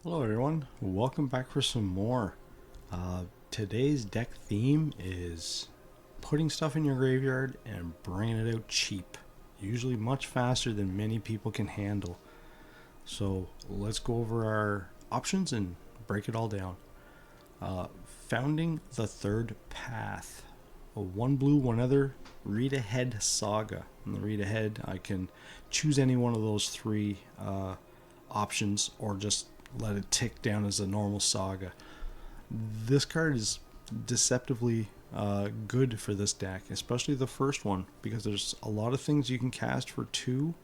Hello everyone, welcome back for some more. Today's deck theme is putting stuff in your graveyard and bringing it out cheap, usually much faster than many people can handle. So let's go over our options and break it all down. Founding the Third Path. A one blue, one other, read ahead saga. In the read ahead, I can choose any one of those three options or just let it tick down as a normal saga. This card is deceptively good for this deck, especially the first one, because there's a lot of things you can cast for two.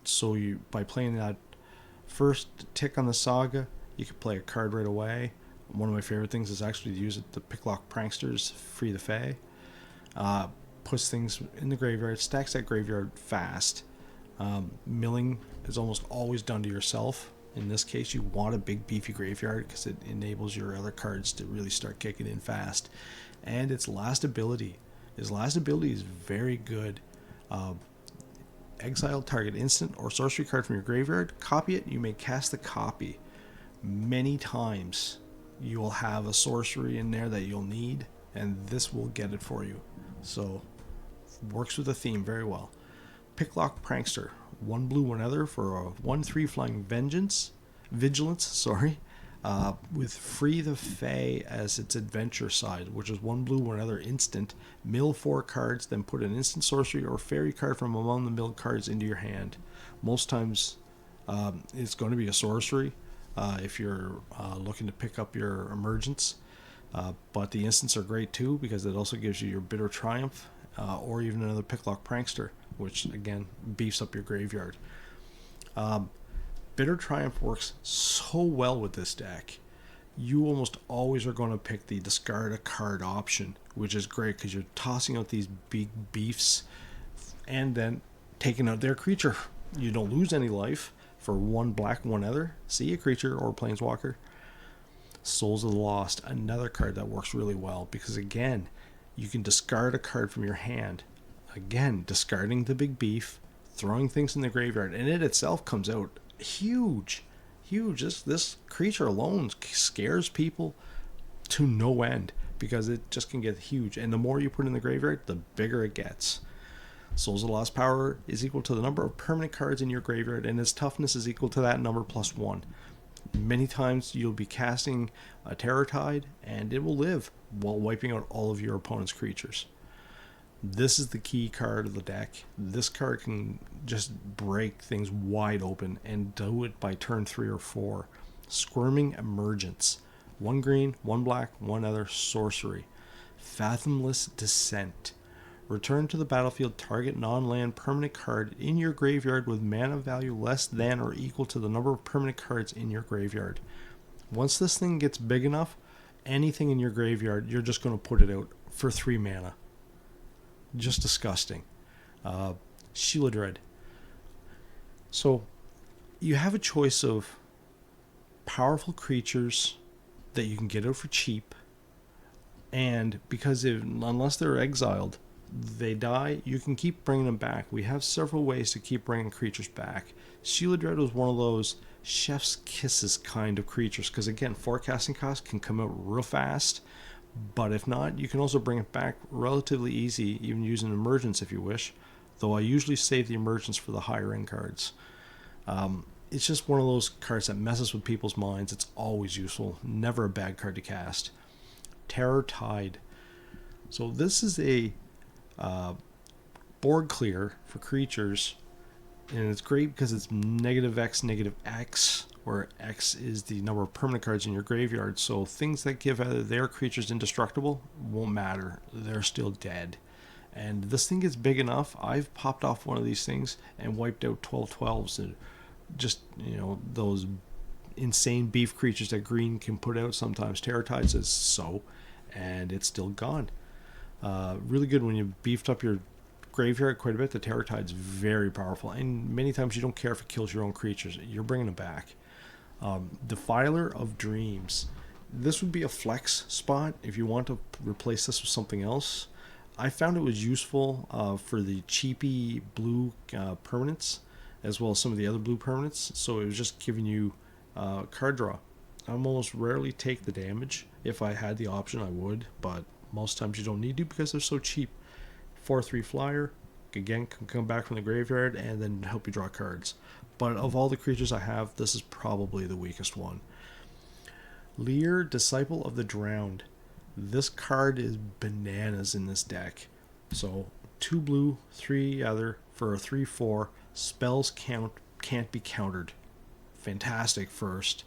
So you, by playing that first tick on the saga, you can play a card right away. One of my favorite things is actually to use it to picklock pranksters, free the Fae. Puts things in the graveyard, stacks that graveyard fast. Milling is almost always done to yourself. In this case, you want a big beefy graveyard because it enables your other cards to really start kicking in fast. And its last ability. His last ability is very good. Exile target instant or sorcery card from your graveyard, copy it, you may cast the copy. Many times you will have a sorcery in there that you'll need, and this will get it for you. So, works with the theme very well. Picklock Prankster. One blue, one other for a 1/3 flying vigilance, with Free the Fae as its adventure side, which is one blue, one other instant. Mill 4 cards, then put an instant sorcery or fairy card from among the milled cards into your hand. Most times, it's going to be a sorcery if you're looking to pick up your emergence. But the instants are great too because it also gives you your Bitter Triumph or even another Picklock Prankster, which again beefs up your graveyard. Bitter Triumph works so well with this deck. You almost always are going to pick the discard a card option, which is great because you're tossing out these big beefs and then taking out their creature. You don't lose any life for one black, one other. See a creature or planeswalker. Souls of the Lost, another card that works really well because again, you can discard a card from your hand. Again, discarding the big beef, throwing things in the graveyard, and it itself comes out huge. This creature alone scares people to no end because it just can get huge. And the more you put in the graveyard, the bigger it gets. Souls of Lost power is equal to the number of permanent cards in your graveyard, and its toughness is equal to that number plus 1. Many times you'll be casting a Terror Tide, and it will live while wiping out all of your opponent's creatures. This is the key card of the deck. This card can just break things wide open and do it by turn 3 or 4. Squirming Emergence. One green, one black, one other sorcery. Fathomless Descent. Return to the battlefield target non-land permanent card in your graveyard with mana value less than or equal to the number of permanent cards in your graveyard. Once this thing gets big enough, anything in your graveyard, you're just going to put it out for 3 mana. Just disgusting. Sheila Dread. So, you have a choice of powerful creatures that you can get out for cheap, and because unless they're exiled, they die, you can keep bringing them back. We have several ways to keep bringing creatures back. Sheila Dread was one of those chef's kisses kind of creatures, because again, forecasting cost can come out real fast, but if not, you can also bring it back relatively easy, even using emergence if you wish, though I usually save the emergence for the higher end cards. It's just one of those cards that messes with people's minds. It's always useful, never a bad card to cast. Terror Tide. So this is a board clear for creatures, and it's great because it's -X, -X, where X is the number of permanent cards in your graveyard. So things that give either their creatures indestructible won't matter. They're still dead. And this thing gets big enough. I've popped off one of these things and wiped out 12/12s. And just, those insane beef creatures that green can put out sometimes. Terror Tide says so, and it's still gone. Really good when you've beefed up your graveyard quite a bit. The Terror Tide's very powerful, and many times you don't care if it kills your own creatures. You're bringing them back. Defiler of Dreams. This would be a flex spot if you want to replace this with something else. I found it was useful for the cheapy blue permanents, as well as some of the other blue permanents. So it was just giving you Card draw. I almost rarely take the damage. If I had the option, I would, but most times you don't need to because they're so cheap. 4/3 flyer, again, can come back from the graveyard and then help you draw cards. But of all the creatures I have, this is probably the weakest one. Lear, Disciple of the Drowned. This card is bananas in this deck. So 2 blue, 3 other for a 3/4. Spells can't be countered. Fantastic first.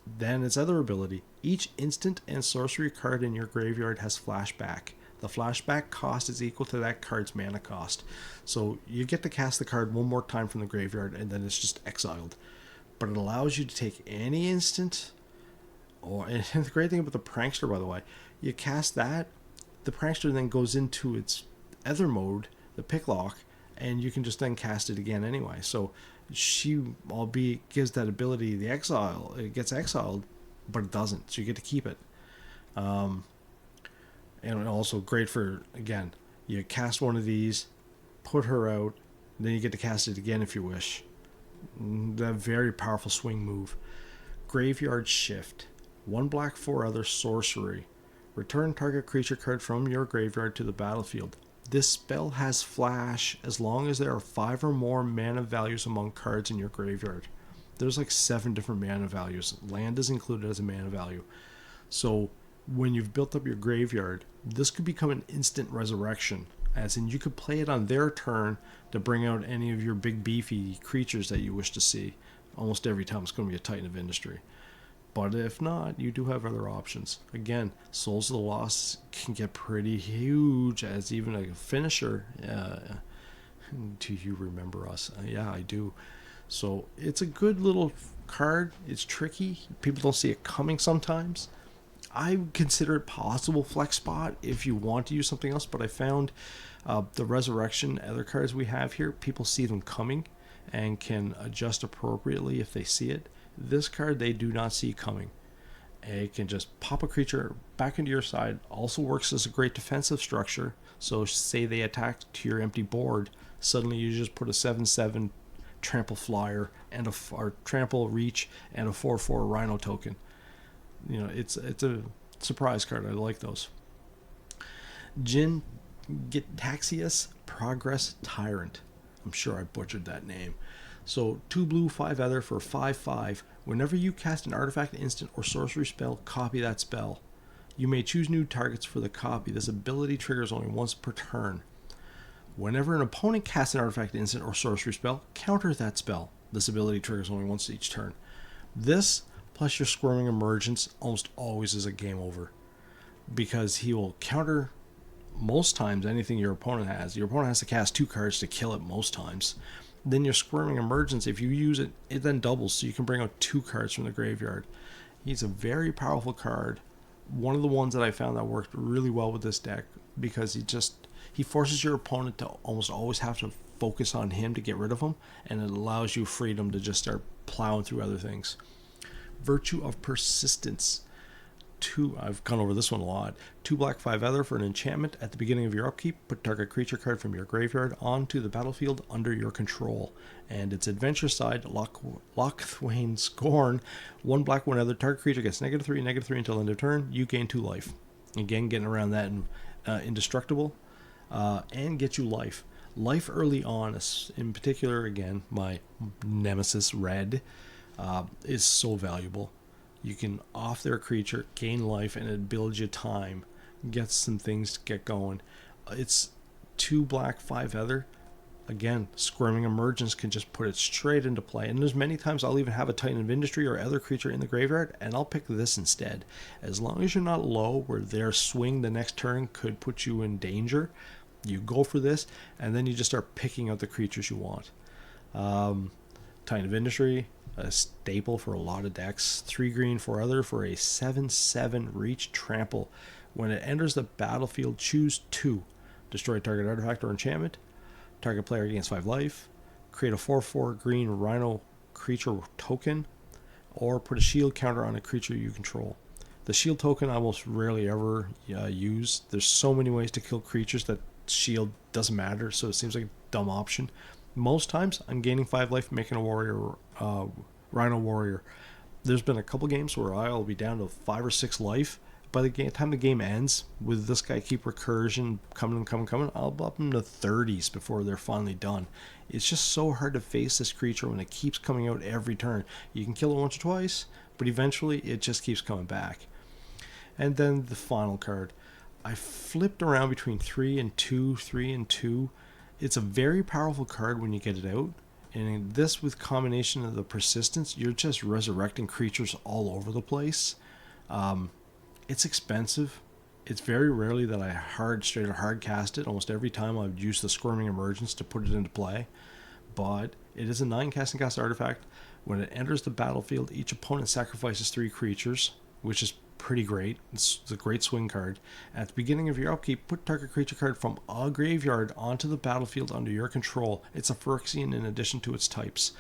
Then its other ability. Each instant and sorcery card in your graveyard has flashback. The flashback cost is equal to that card's mana cost. So you get to cast the card one more time from the graveyard and then it's just exiled. But it allows you to take any instant. And the great thing about the Prankster, by the way, you cast that, the Prankster then goes into its other mode, the Picklock, and you can just then cast it again anyway. So she, albeit gives that ability the exile, it gets exiled, but it doesn't. So you get to keep it. And also great for, again, you cast one of these, put her out, then you get to cast it again if you wish. That very powerful swing move. Graveyard Shift. 1 black, 4 other sorcery. Return target creature card from your graveyard to the battlefield. This spell has flash as long as there are 5 or more mana values among cards in your graveyard. There's like 7 different mana values. Land is included as a mana value. So when you've built up your graveyard, this could become an instant resurrection. As in, you could play it on their turn to bring out any of your big beefy creatures that you wish to see. Almost every time it's going to be a Titan of Industry. But if not, you do have other options. Again, Souls of the Lost can get pretty huge as even a finisher. Do you remember us? Yeah, I do. So it's a good little card. It's tricky. People don't see it coming sometimes. I would consider it possible flex spot if you want to use something else, but I found the Resurrection other cards we have here, people see them coming and can adjust appropriately if they see it. This card they do not see coming. It can just pop a creature back into your side. Also works as a great defensive structure. So say they attack to your empty board, suddenly you just put a 7/7 trample flyer and or trample reach and a 4/4 rhino token. You know, it's a surprise card. I like those. Jin Gitaxias Progress Tyrant. I'm sure I butchered that name. So 2 blue, 5 other for 5/5. Whenever you cast an artifact, instant, or sorcery spell, copy that spell. You may choose new targets for the copy. This ability triggers only once per turn. Whenever an opponent casts an artifact, instant, or sorcery spell, counter that spell. This ability triggers only once each turn. This, plus your Squirming Emergence, almost always is a game over. Because he will counter, most times, anything your opponent has. Your opponent has to cast 2 cards to kill it most times. Then your Squirming Emergence, if you use it, it then doubles, so you can bring out 2 cards from the graveyard. He's a very powerful card. One of the ones that I found that worked really well with this deck, because he forces your opponent to almost always have to focus on him to get rid of him, and it allows you freedom to just start plowing through other things. Virtue of Persistence. I've gone over this one a lot. 2 black, 5 other for an enchantment. At the beginning of your upkeep, put target creature card from your graveyard onto the battlefield under your control. And its adventure side, Lochthwain Scorn. 1 black, 1 other. Target creature gets -3 until end of turn. You gain 2 life. Again, getting around that indestructible. And get you life. Life early on, in particular, again, my nemesis, Red, is so valuable. You can off their creature, gain life, and it builds you time. Gets some things to get going. It's 2 black, 5 other. Again, Squirming Emergence can just put it straight into play. And there's many times I'll even have a Titan of Industry or other creature in the graveyard, and I'll pick this instead. As long as you're not low, where their swing the next turn could put you in danger, you go for this, and then you just start picking out the creatures you want. Titan of Industry, a staple for a lot of decks. 3 green, 4 other for a 7/7 reach trample. When it enters the battlefield, choose 2. Destroy target artifact or enchantment. Target player gains 5 life. Create a 4/4 green rhino creature token. Or put a shield counter on a creature you control. The shield token I almost rarely ever use. There's so many ways to kill creatures that shield doesn't matter, so it seems like a dumb option. Most times I'm gaining 5 life, making a warrior, rhino warrior. There's been a couple games where I'll be down to 5 or 6 life. By the time the game ends, with this guy keep recursion coming, I'll up them to 30s before they're finally done. It's just so hard to face this creature when it keeps coming out every turn. You can kill it once or twice, but eventually it just keeps coming back. And then the final card. I flipped around between 3 and 2, 3 and 2. It's a very powerful card when you get it out. And this, with combination of the persistence, you're just resurrecting creatures all over the place. It's expensive. It's very rarely that I straight or hard cast it. Almost every time I've used the Squirming Emergence to put it into play. But it is a 9 casting cost artifact. When it enters the battlefield, each opponent sacrifices 3 creatures, which is pretty great. It's a great swing card. At the beginning of your upkeep, put target creature card from a graveyard onto the battlefield under your control. It's a Phyrexian in addition to its types.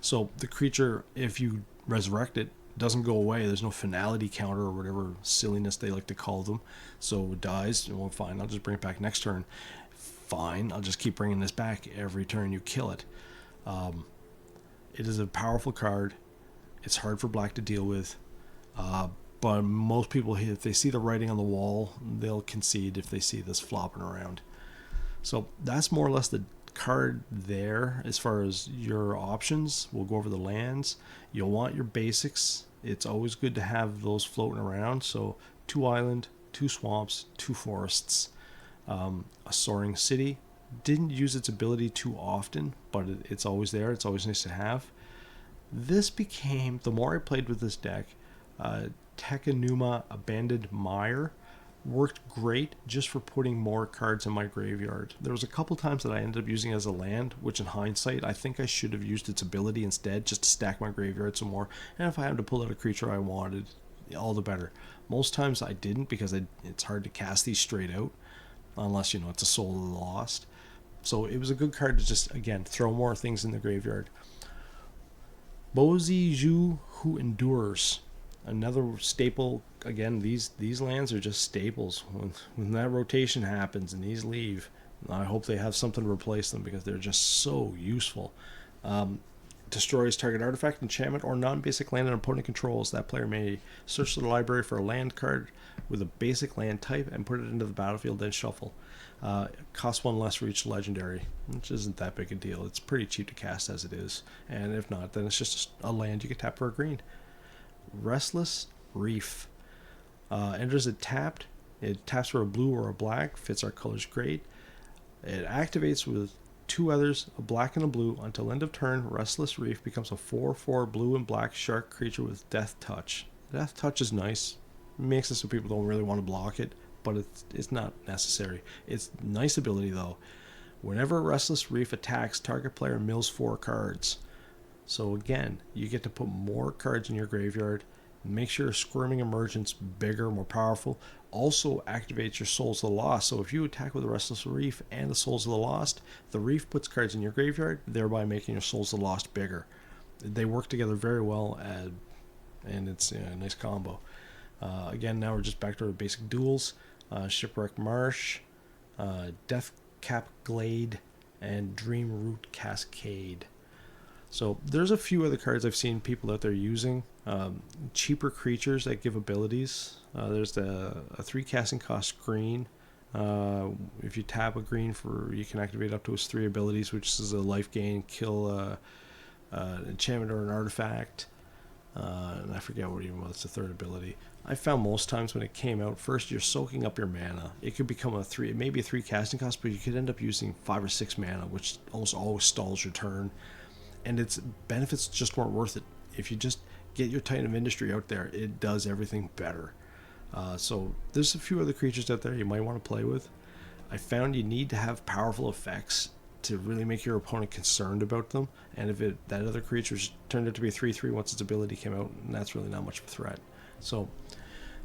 So the creature, if you resurrect it, doesn't go away. There's no finality counter or whatever silliness they like to call them. So it dies. Well, fine, I'll just bring it back next turn. Fine, I'll just keep bringing this back every turn you kill it. It is a powerful card. It's hard for black to deal with. But most people, if they see the writing on the wall, they'll concede if they see this flopping around. So that's more or less the card there as far as your options. We'll go over the lands. You'll want your basics. It's always good to have those floating around. So 2 island, 2 swamps, 2 forests, a soaring city. Didn't use its ability too often, but it's always there. It's always nice to have. This became, the more I played with this deck, Tekanuma Abandoned Mire worked great just for putting more cards in my graveyard. There was a couple times that I ended up using it as a land, which in hindsight I think I should have used its ability instead, just to stack my graveyard some more. And if I had to pull out a creature I wanted, all the better. Most times I didn't, because it's hard to cast these straight out unless it's a Soul of the Lost. So it was a good card to just, again, throw more things in the graveyard. Bozi Zhu Who Endures. Another staple. Again, these lands are just staples. When that rotation happens and these leave, I hope they have something to replace them, because they're just so useful. Destroys target artifact, enchantment, or non-basic land an opponent controls. That player may search the library for a land card with a basic land type and put it into the battlefield, then shuffle. Costs 1 less for each legendary, which isn't that big a deal. It's pretty cheap to cast as it is. And if not, then it's just a land you can tap for a green. Restless Reef. Enters it tapped. It taps for a blue or a black. Fits our colors great. It activates with 2 others, a black and a blue. Until end of turn, Restless Reef becomes a 4/4 blue and black shark creature with Death Touch. Death Touch is nice. It makes it so people don't really want to block it, but it's not necessary. It's nice ability though. Whenever Restless Reef attacks, target player mills 4 cards. So again, you get to put more cards in your graveyard. Make sure Squirming Emergence bigger, more powerful. Also activates your Souls of the Lost. So if you attack with the Restless Reef and the Souls of the Lost, the Reef puts cards in your graveyard, thereby making your Souls of the Lost bigger. They work together very well, and it's a nice combo. Again, now we're just back to our basic duels. Shipwreck Marsh, Deathcap Glade, and Dreamroot Cascade. So there's a few other cards I've seen people out there using. Cheaper creatures that give abilities. There's a 3 casting cost green. If you tap a green, you can activate up to its 3 abilities, which is a life gain, kill an enchantment or an artifact. And I forget what's the 3rd ability. I found most times when it came out, first you're soaking up your mana. It could become maybe a 3 casting cost, but you could end up using 5 or 6 mana, which almost always stalls your turn. And its benefits just weren't worth it. If you just get your Titan of Industry out there, it does everything better. So there's a few other creatures out there you might want to play with. I found you need to have powerful effects to really make your opponent concerned about them. And if that other creature's turned out to be a 3/3 once its ability came out, and that's really not much of a threat. So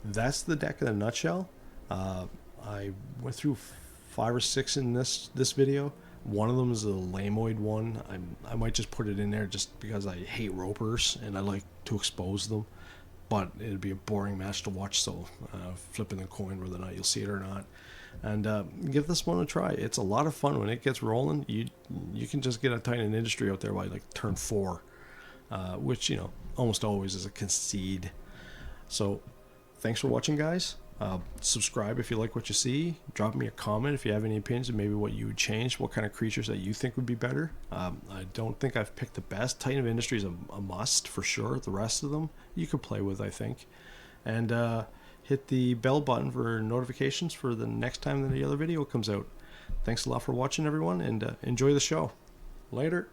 that's the deck in a nutshell. I went through 5 or 6 in this video. One of them is a lamoid one. I might just put it in there just because I hate ropers and I like to expose them. But it'd be a boring match to watch, so flipping the coin whether or not you'll see it or not. And give this one a try. It's a lot of fun when it gets rolling. You can just get a Titan Industry out there by like turn 4, which almost always is a concede. So thanks for watching, guys. Subscribe if you like what you see. Drop me a comment if you have any opinions of maybe what you would change, what kind of creatures that you think would be better. I don't think I've picked the best. Titan of Industry is a must for sure. The rest of them you could play with, I think. And hit the bell button for notifications for the next time that the other video comes out. Thanks a lot for watching, everyone, and enjoy the show. Later.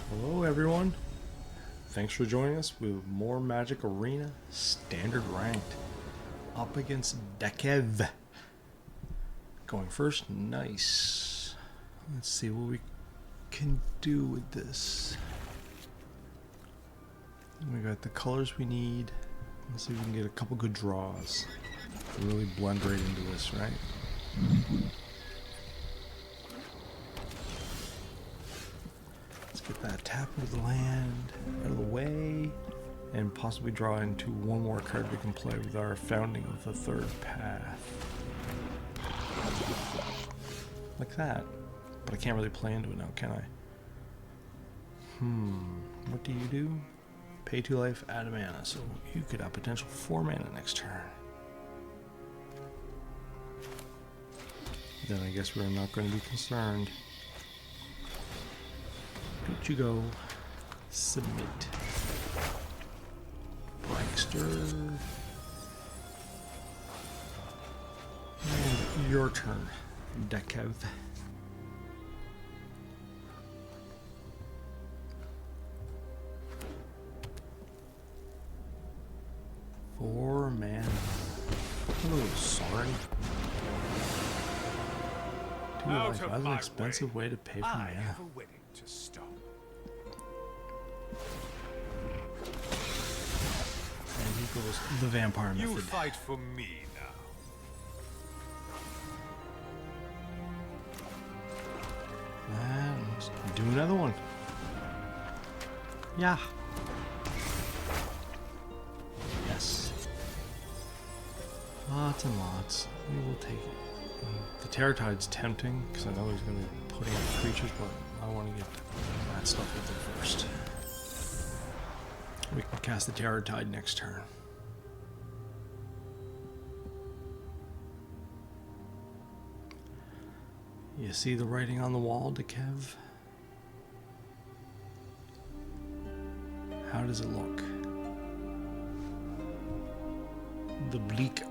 Hello, everyone. Thanks for joining us with more Magic Arena Standard Ranked. Up against Dekev. Going first, nice. Let's see what we can do with this. We got the colors we need. Let's see if we can get a couple good draws. Really blend right into this, right? Let's get that tap of the land out of the way, and possibly draw into one more card we can play with our Founding of the Third Path. Like that. But I can't really play into it now, can I? What do you do? Pay 2 life, add a mana, so you could have potential 4 mana next turn. Then I guess we're not going to be concerned. Don't you go. Submit. Prankster. And your turn, Dekev. Four mana. Hello, sorry. 2 life. That's an expensive way to pay for mana. Have a wedding to stop. And he goes the vampire method. You fight for me now. And let's do another one. Yeah. Yes. Lots and lots. We will take it. The Terror Tide's tempting because I know he's going to be putting out creatures, but I want to get that stuff with it first. We can cast the Terror Tide next turn. You see the writing on the wall, Dekev? How does it look? The bleak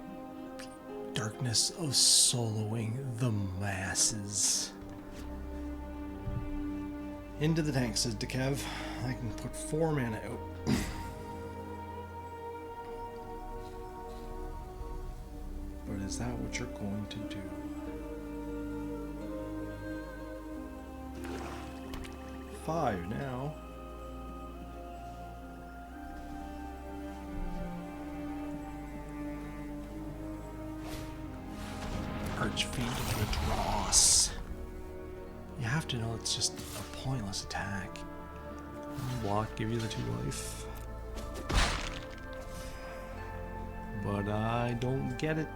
darkness of soloing the masses. Into the tank, says Dekev. I can put 4 mana out. But is that what you're going to do? Five now. Archfiend of the Dross. You have to know it's just a pointless attack. Block, give you the 2 life. But I don't get it.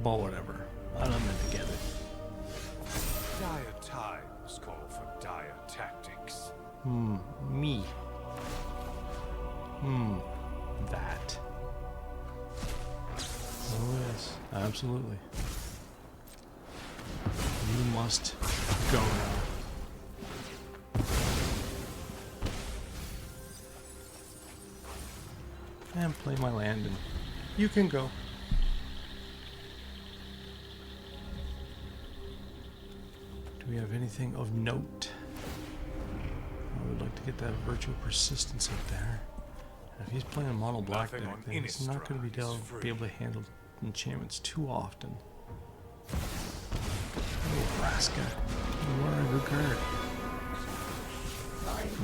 But whatever. I don't meant to get it. Dire times call for dire tactics. Me. That. Oh yes, absolutely. You must go now. And play my land, and you can go. Do we have anything of note? I would like to get that Virtue of Persistence up there. And if he's playing a mono black deck, then he's not going to be able to handle enchantments too often. Oh, Raska. You are a good card.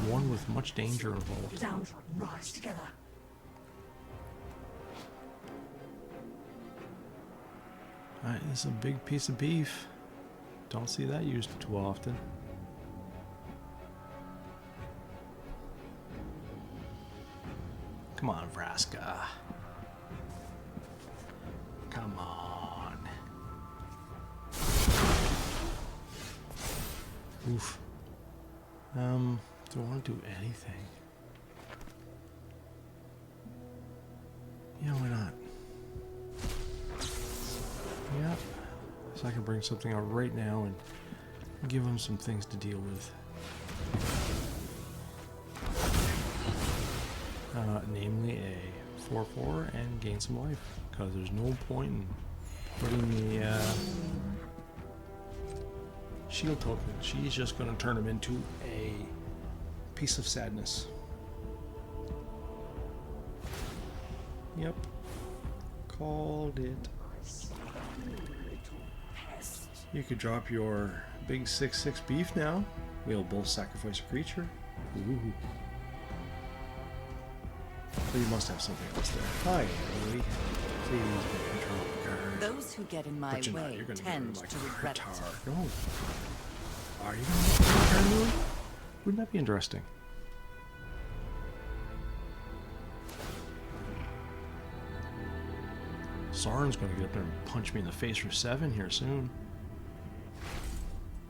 One with much danger involved. Downtrodden rise together. Alright, this is a big piece of beef. Don't see that used too often. Come on. Vraska. Come on. Oof. Do I want to do anything? Yeah, why not? Yep. So I can bring something out right now and give him some things to deal with. Namely a 4/4 and gain some life. Because there's no point in putting the shield token. She's just going to turn him into a piece of sadness. Yep. Called it. You could drop your big 6/6 beef now. We'll both sacrifice a creature. Ooh. So you must have something else there. Hi, Lily. Please don't control the card. Those who get in my But you're not. way You're going to tend get to rid of my regret it. Qatar. No. Are you going to get rid of my card, Lily? Wouldn't that be interesting? Sauron's going to get up there and punch me in the face for 7 here soon.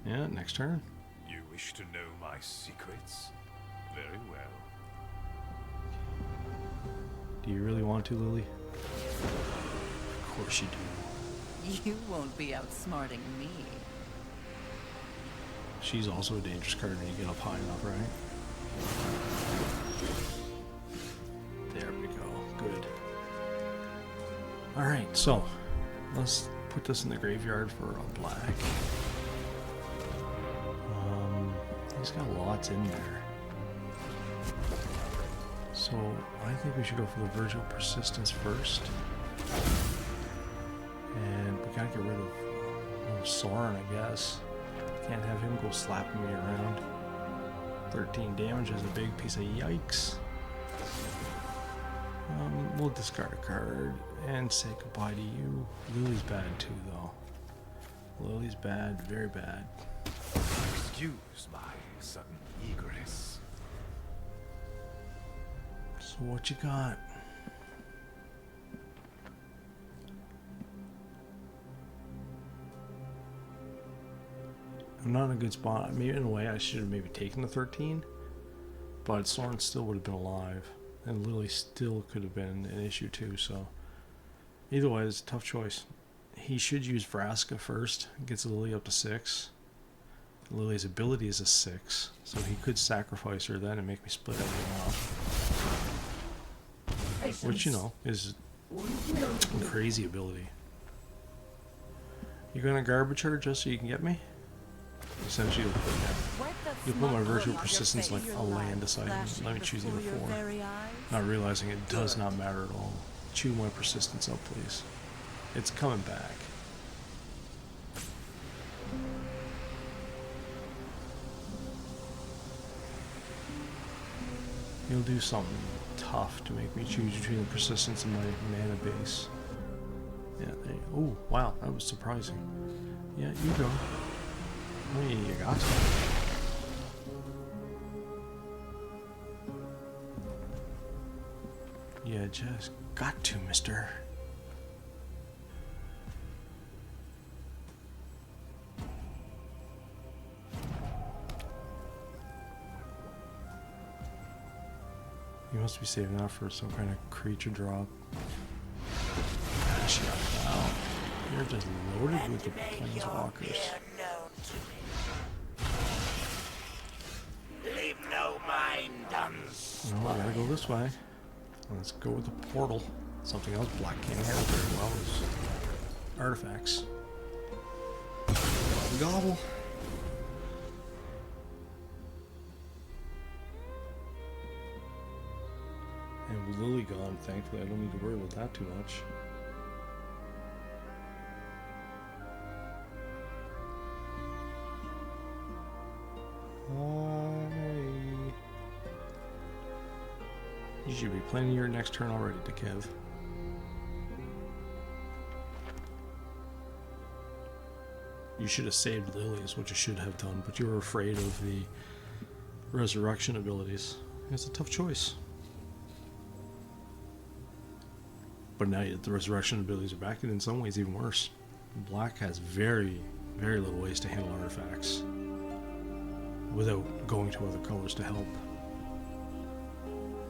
Yeah, next turn. You wish to know my secrets? Very well. Do you really want to, Lily? Of course you do. You won't be outsmarting me. She's also a dangerous card when you get up high enough, right? There we go. Good. Alright, so let's put this in the graveyard for a black. He's got lots in there. So I think we should go for the Virtual Persistence first. And we gotta get rid of Sauron, I guess. Can't have him go slapping me around. 13 damage is a big piece of yikes. We'll discard a card and say goodbye to you. Lily's bad too, though. Lily's bad, very bad. Excuse my sudden egress. So what you got? I'm not in a good spot. Maybe in a way I should have maybe taken the 13, but Soren still would have been alive, and Lily still could have been an issue too. So either way, it's a tough choice. He should use Vraska first. Gets Lily up to 6. Lily's ability is a 6, so he could sacrifice her then and make me split everything off. Which, you know, is a crazy ability. You gonna garbage her just so you can get me? Essentially, you'll put my Virtual Persistence like a land aside and let me choose either 4. Not realizing it does not matter at all. Chew my Persistence up, please. It's coming back. You'll do something tough to make me choose between the Persistence and my mana base. Yeah, oh, wow, that was surprising. Yeah, you go. Oh, you got to. You just got to, mister. You must be saving that for some kind of creature drop. Wow. You're just loaded with the planeswalkers. Leave no mind Well, I gotta go this way. Let's go with the portal. Something else black can't handle very well is artifacts. Gobble. And with Lily gone, thankfully, I don't need to worry about that too much. You should be planning your next turn already, Kev. You should have saved Lily is what you should have done, but you were afraid of the resurrection abilities. It's a tough choice. But now the resurrection abilities are back, and in some ways even worse. Black has very, very little ways to handle artifacts without going to other colors to help.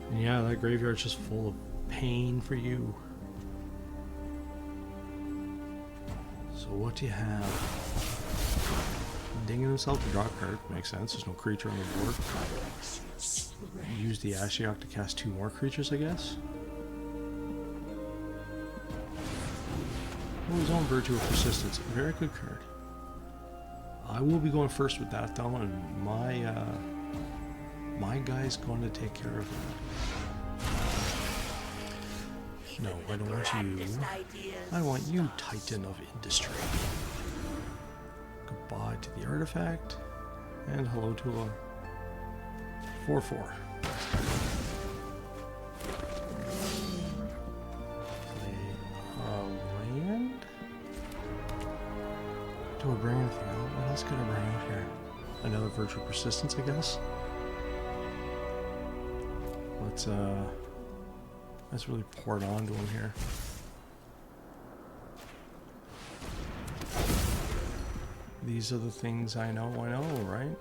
And yeah, that graveyard's just full of pain for you. So what do you have? Dinging himself to draw a card. Makes sense. There's no creature on the board. Use the Ashiok to cast 2 more creatures, I guess. Oh, his own Virtue of Persistence. Very good card. I will be going first with that though, and my guy's going to take care of that. No, I don't want you. I want you, Titan of Industry. Goodbye to the artifact, and hello to a 4/4. Land? Do I bring anything out? What else could I bring out here? Another Virtual Persistence, I guess. Let's really pour it onto him here. These are the things I know, right?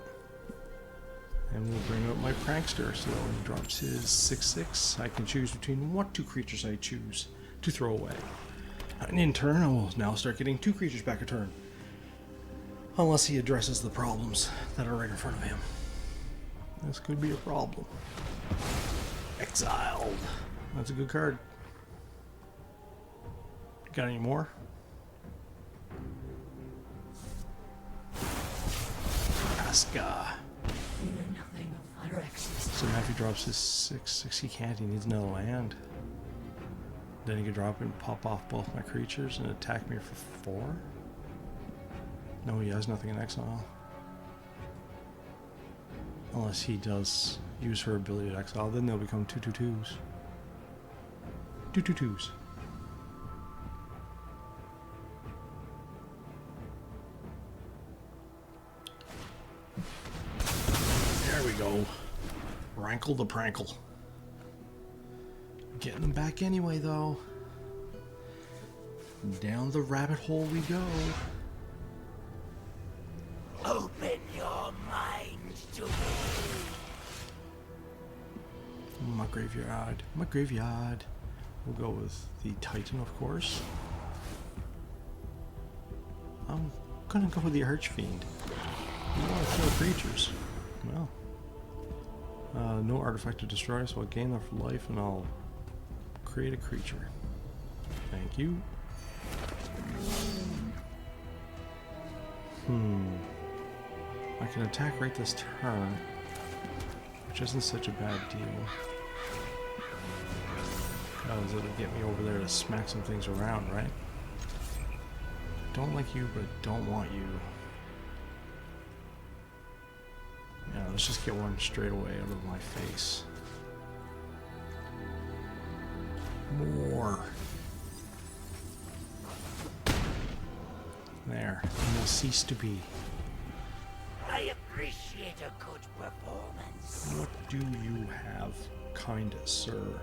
And we'll bring up my Prankster, so when he drops his 6/6, I can choose between what 2 creatures I choose to throw away. And in turn, I will now start getting 2 creatures back a turn. Unless he addresses the problems that are right in front of him. This could be a problem. Exiled. That's a good card. Got any more? Aska. So now if he drops his 6/6, he can't. He needs another land. Then he can drop it and pop off both my creatures and attack me for 4. No, he has nothing in exile. Unless he does use her ability to exile, then they'll become 2/2/2s. 2/2/2s. There we go. Rankle the Prankle. Getting them back anyway, though. Down the rabbit hole we go. Open your mind to me. My graveyard. My graveyard. We'll go with the Titan, of course. I'm gonna go with the Archfiend. You want to kill creatures. Well. No artifact to destroy, so I'll gain enough life and I'll create a creature. Thank you. I can attack right this turn, which isn't such a bad deal. Because it'll get me over there to smack some things around, right? Don't like you, but don't want you. Yeah, let's just get one straight away out of my face. More. There. And will cease to be. I appreciate a good performance. What do you have, kind sir?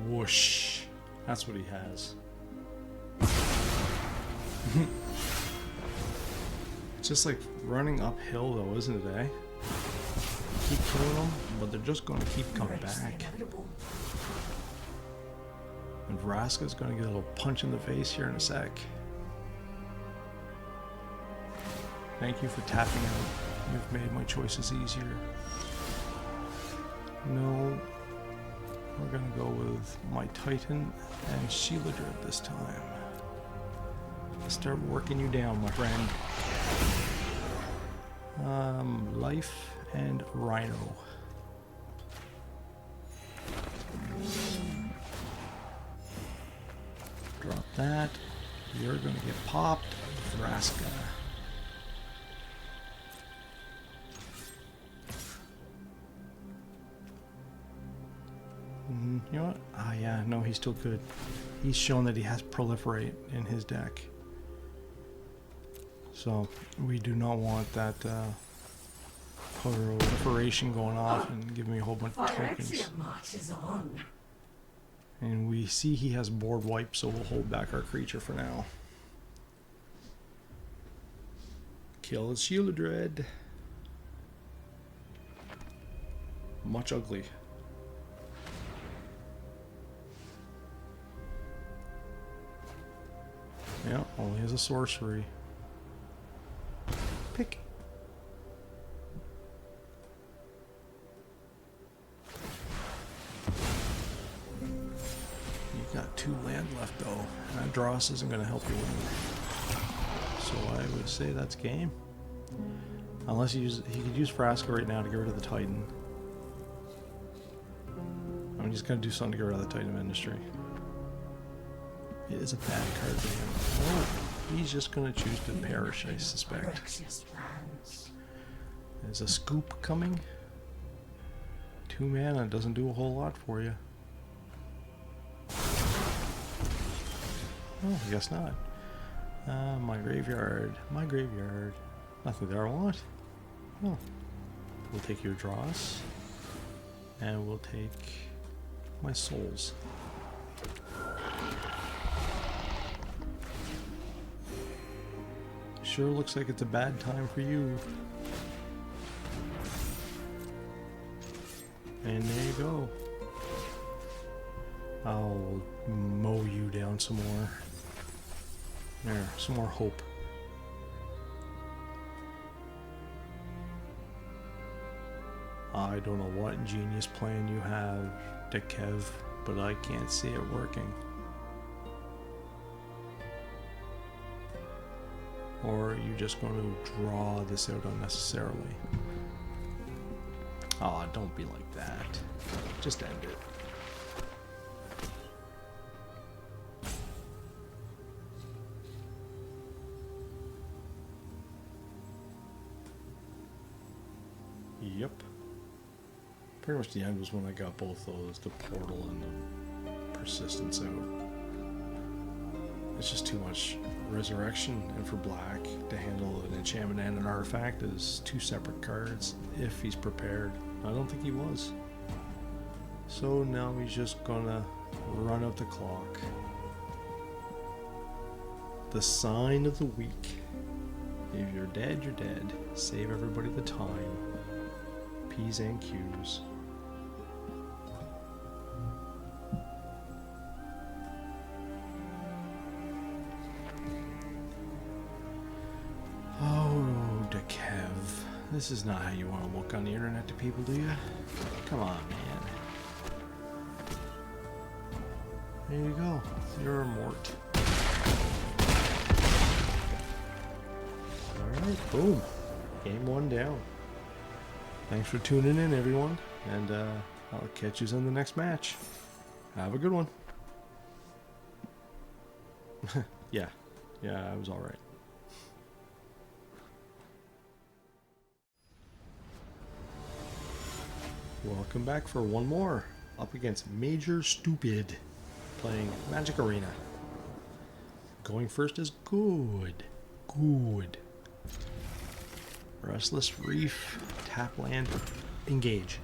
Whoosh. That's what he has. It's just like running uphill though, isn't it, eh? Keep killing them, but they're just going to keep coming back. And Vraska's going to get a little punch in the face here in a sec. Thank you for tapping out. You've made my choices easier. No. We're going to go with my Titan and Sheila-Dread this time. Start working you down, my friend. Life and Rhino. Drop that. You're going to get popped. Vraska. You know what? Ah, yeah, no, he's still good. He's shown that he has Proliferate in his deck. So, we do not want that proliferation going off and giving me a whole bunch of tokens. marches on. And we see he has board wipe, so we'll hold back our creature for now. Kill his Shielded Dread. Much ugly. Yeah, only has a sorcery. Pick. You've got 2 land left though. And that Dross isn't going to help you win. So I would say that's game. Unless he could use Frasca right now to get rid of the Titan. I mean, he's going to do something to get rid of the Titan of Industry. It is a bad card for him. Oh, he's just going to choose to perish, I suspect. There's a scoop coming. 2 mana doesn't do a whole lot for you. Oh, I guess not. My graveyard. My graveyard. Nothing there I want. Oh. We'll take your Dross. And we'll take my souls. Sure looks like it's a bad time for you. And there you go. I'll mow you down some more. There, some more hope. I don't know what genius plan you have, Kev, but I can't see it working. Or are you just going to draw this out unnecessarily? Aw, don't be like that. Just end it. Yep. Pretty much the end was when I got both those, the portal and the persistence out. It's just too much resurrection, and for black to handle an enchantment and an artifact is 2 separate cards if he's prepared. I don't think he was. So now he's just gonna run out the clock. The sign of the week. If you're dead, you're dead. Save everybody the time. P's and Q's. This is not how you want to look on the internet to people, do you? Come on, man. There you go. You're a mort. Alright, boom. Game 1 down. Thanks for tuning in, everyone. And I'll catch you in the next match. Have a good one. Yeah, I was alright. Welcome back for one more, up against Major Stupid, playing Magic Arena. Going first is good. Restless Reef, tap land, engage.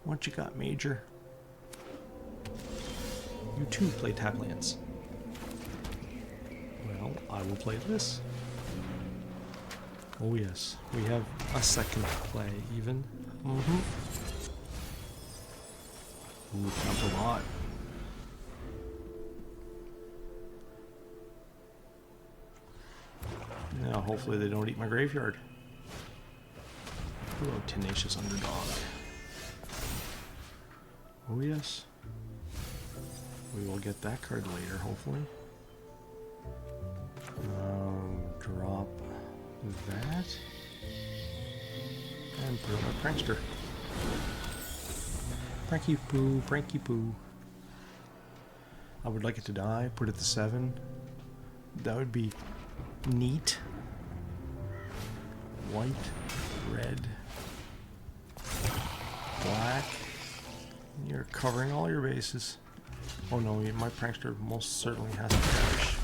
What you got, Major? You too play tap lands. Well, I will play this. Oh yes, we have a second play even. Ooh, counts a lot. Now hopefully they don't eat my graveyard. Ooh, tenacious underdog. Oh yes. We will get that card later, hopefully. Drop that and put on a prankster. Pranky poo. I would like it to die, put it to 7. That would be neat. White, red, black. You're covering all your bases. Oh no, my prankster most certainly has to perish.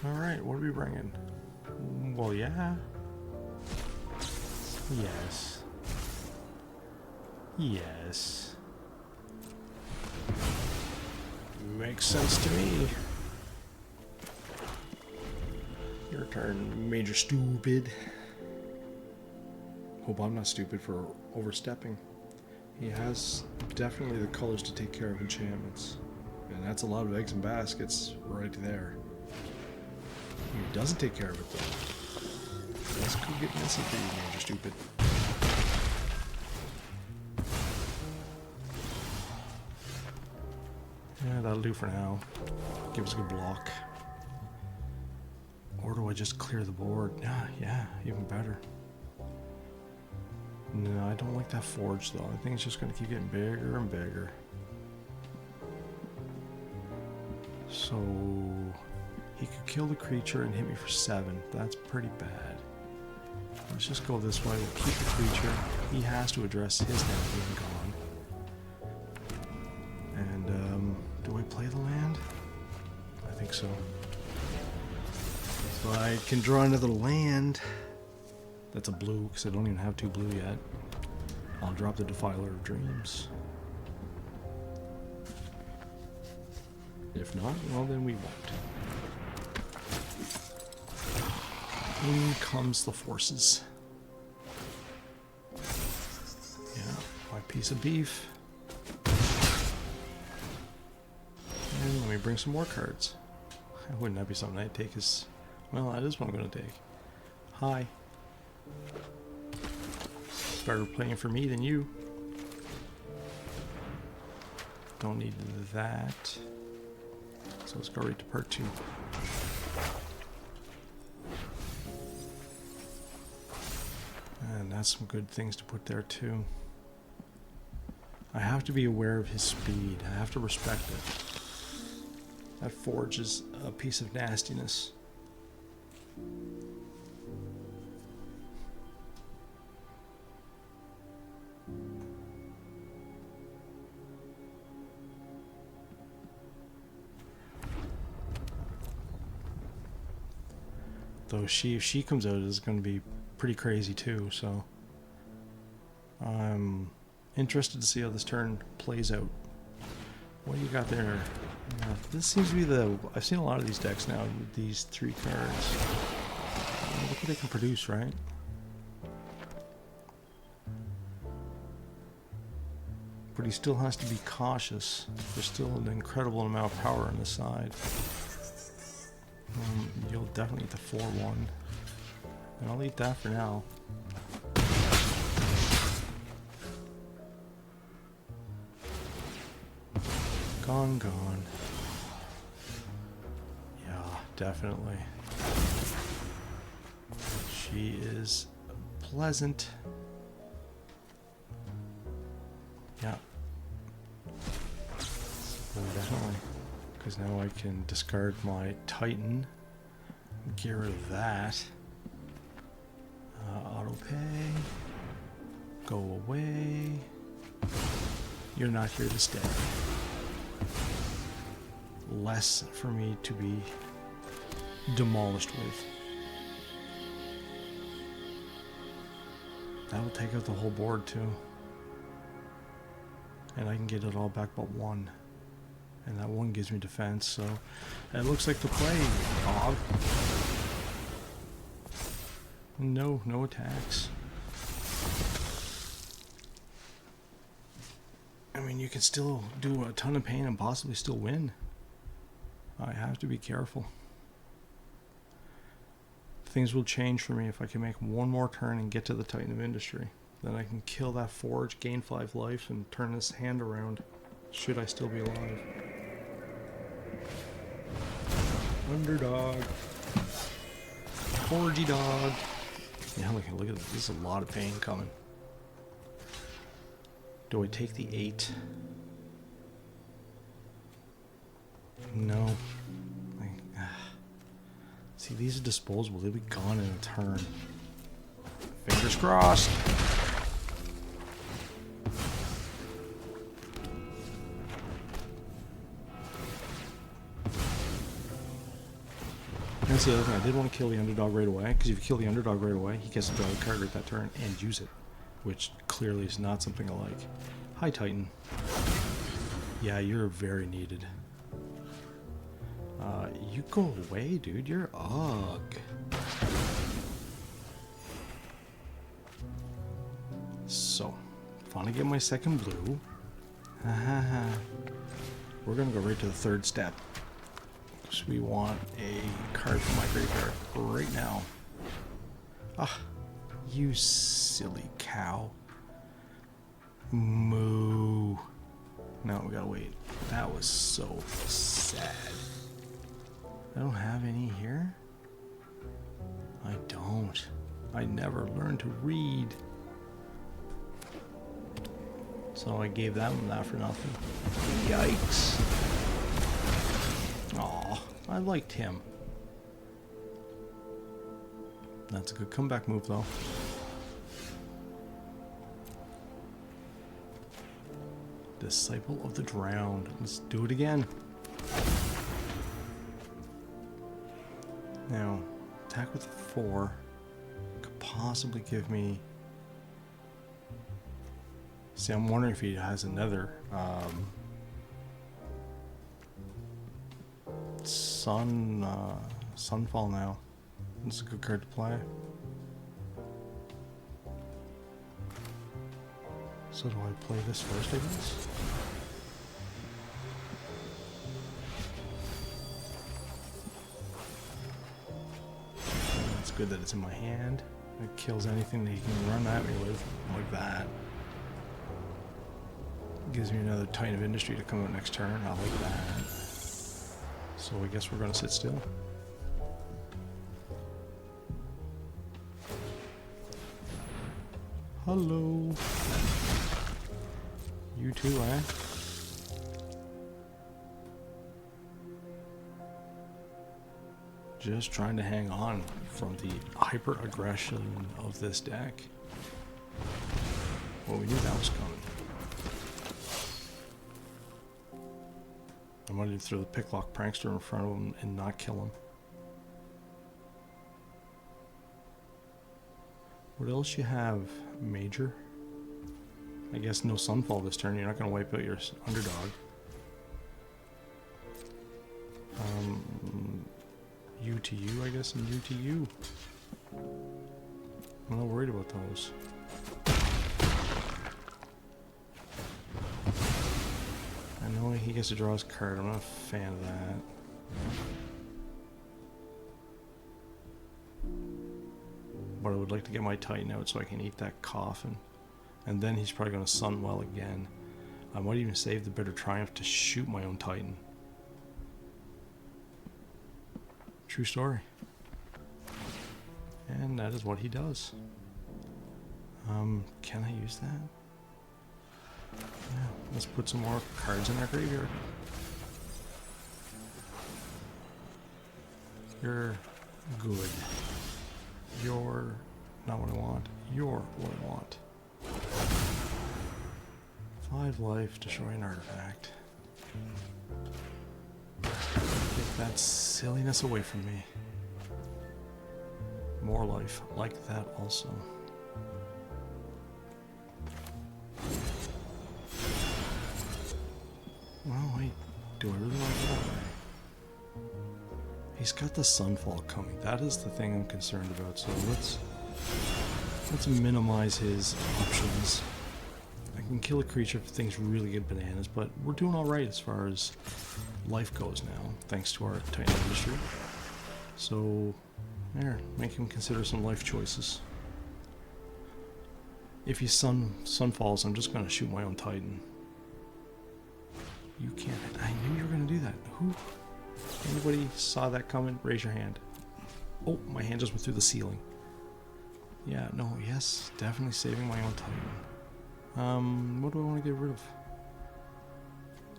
Alright, what are we bringing? Well, yeah. Yes. Yes. Makes sense to me. Your turn, Major Stupid. Hope I'm not stupid for overstepping. He has definitely the colors to take care of enchantments. And that's a lot of eggs and baskets right there. He doesn't take care of it though. This could get messy for you, Major Stupid. Yeah, that'll do for now. Give us a good block. Or do I just clear the board? Yeah, even better. No, I don't like that forge though. I think it's just going to keep getting bigger and bigger. So he could kill the creature and hit me for 7. That's pretty bad. Let's just go this way. We'll keep the creature. He has to address his now being gone. And do I play the land? I think so. So I can draw another land. That's a blue, because I don't even have 2 blue yet. I'll drop the Defiler of Dreams. If not, well then we won't. In comes the forces. Yeah, my piece of beef. And let me bring some more cards. Wouldn't that be something I'd take as... Well, that is what I'm going to take. Hi. Better playing for me than you. Don't need that. So let's go right to part 2. And that's some good things to put there too. I have to be aware of his speed. I have to respect it. That forge is a piece of nastiness. Though if she comes out, it's going to be pretty crazy too, so I'm interested to see how this turn plays out. What do you got there? Yeah, this seems to be the... I've seen a lot of these decks now with these 3 cards. Look what they can produce, right? But he still has to be cautious. There's still an incredible amount of power on the side. You'll definitely eat the 4-1. And I'll eat that for now. Gone. Yeah, definitely. She is pleasant. Yeah. Definitely. Because now I can discard my Titan. Get rid of that. Auto pay. Go away. You're not here to stay. Less for me to be demolished with. That'll take out the whole board too. And I can get it all back but 1. And that 1 gives me defense, so it looks like the play, Bob. No attacks. I mean, you can still do a ton of pain and possibly still win. I have to be careful. Things will change for me if I can make 1 more turn and get to the Titan of Industry. Then I can kill that forge, gain 5 life, and turn this hand around. Should I still be alive? Underdog. Forgy dog. Yeah, look at this. This is a lot of pain coming. Do I take the 8? No. See, these are disposable. They'll be gone in a turn. Fingers crossed. that's the other thing. I did want to kill the underdog right away, because if you kill the underdog right away, he gets to draw the card right that turn and use it, which clearly is not something I like. Hi, Titan. Yeah, you're very needed. You go away, dude. You're ugh. So, finally get my second blue. We're gonna go right to the third step. So we want a card from my graveyard right now. Ah, you silly cow. Moo. No, we gotta wait. That was so sad. I don't have any here? I don't. I never learned to read. So I gave them that for nothing. Yikes. Aw, I liked him. That's a good comeback move, though. Disciple of the Drowned. Let's do it again. Now, attack with 4 could possibly give me... See, I'm wondering if he has another Sunfall now. This is a good card to play. So do I play this first, I guess? It's good that it's in my hand. It kills anything that he can run at me with, like that. Gives me another Titan of Industry to come out next turn. I like that. So I guess we're going to sit still. Hello. You too, eh? Just trying to hang on from the hyper aggression of this deck. Well, we knew that was coming. I wanted to throw the Picklock Prankster in front of him and not kill him. What else you have? Major? I guess no Sunfall this turn. You're not going to wipe out your underdog. U to U, I guess, and U to U. I'm not worried about those. I know he gets to draw his card. I'm not a fan of that. But I would like to get my Titan out so I can eat that coffin. And then he's probably going to Sunwell again. I might even save the Bitter Triumph to shoot my own Titan. True story. And that is what he does. Can I use that? Yeah, let's put some more cards in our graveyard. You're good. You're not what I want. You're what I want. 5 life, destroy an artifact. Get that silliness away from me. More life, like that also. Well, wait, do I really want to go that way? He's got the Sunfall coming. That is the thing I'm concerned about. So let's minimize his options. I can kill a creature if things really get bananas, but we're doing all right as far as life goes now, thanks to our Titan Industry. So, there, make him consider some life choices. If he Sunfalls, I'm just going to shoot my own Titan. You can't. I knew you were going to do that. Who? Anybody saw that coming? Raise your hand. Oh, my hand just went through the ceiling. Yeah, no, yes, definitely saving my own Titan. What do I want to get rid of?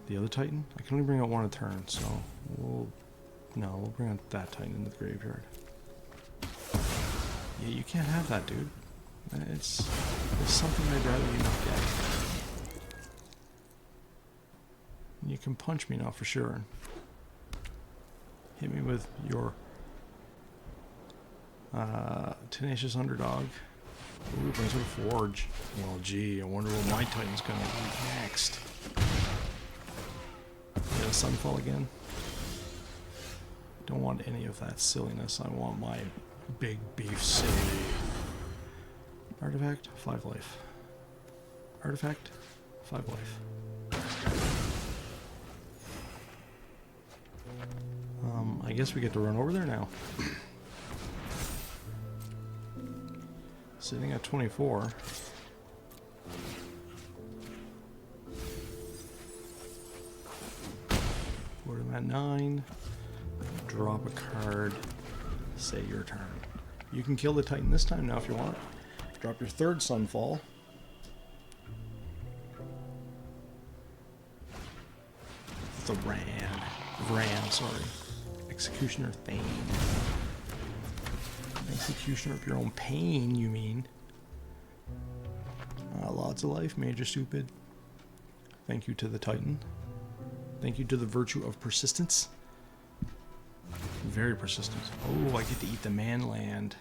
The other Titan? I can only bring out one a turn, so we'll bring out that Titan into the graveyard. Yeah, you can't have that, dude. It's something I'd rather you not get. You can punch me now for sure. Hit me with your Tenacious Underdog. Ooh, brings her Forge. Well, gee, I wonder what my Titan's gonna do next. Yeah, Sunfall again. Don't want any of that silliness. I want my big beef city. Artifact, 5 life. Artifact, 5 life. I guess we get to run over there now. Sitting at 24. Put him at 9. Drop a card. Say your turn. You can kill the Titan this time now if you want. Drop your 3rd Sunfall. It's a Ran, sorry. Executioner Thane. Executioner of your own pain, you mean? Lots of life, Major Stupid. Thank you to the Titan. Thank you to the virtue of persistence. Very persistent. Oh, I get to eat the man land.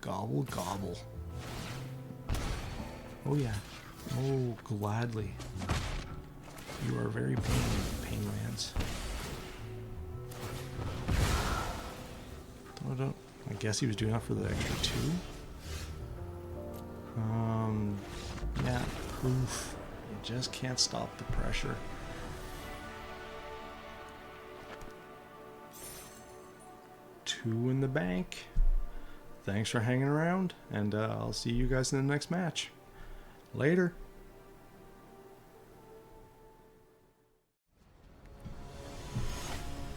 Gobble, gobble. Oh, yeah. Oh, gladly. You are very pain lands. I guess he was doing that for the extra 2. Yeah. Oof. You just can't stop the pressure. Two in the bank. Thanks for hanging around, and I'll see you guys in the next match. Later.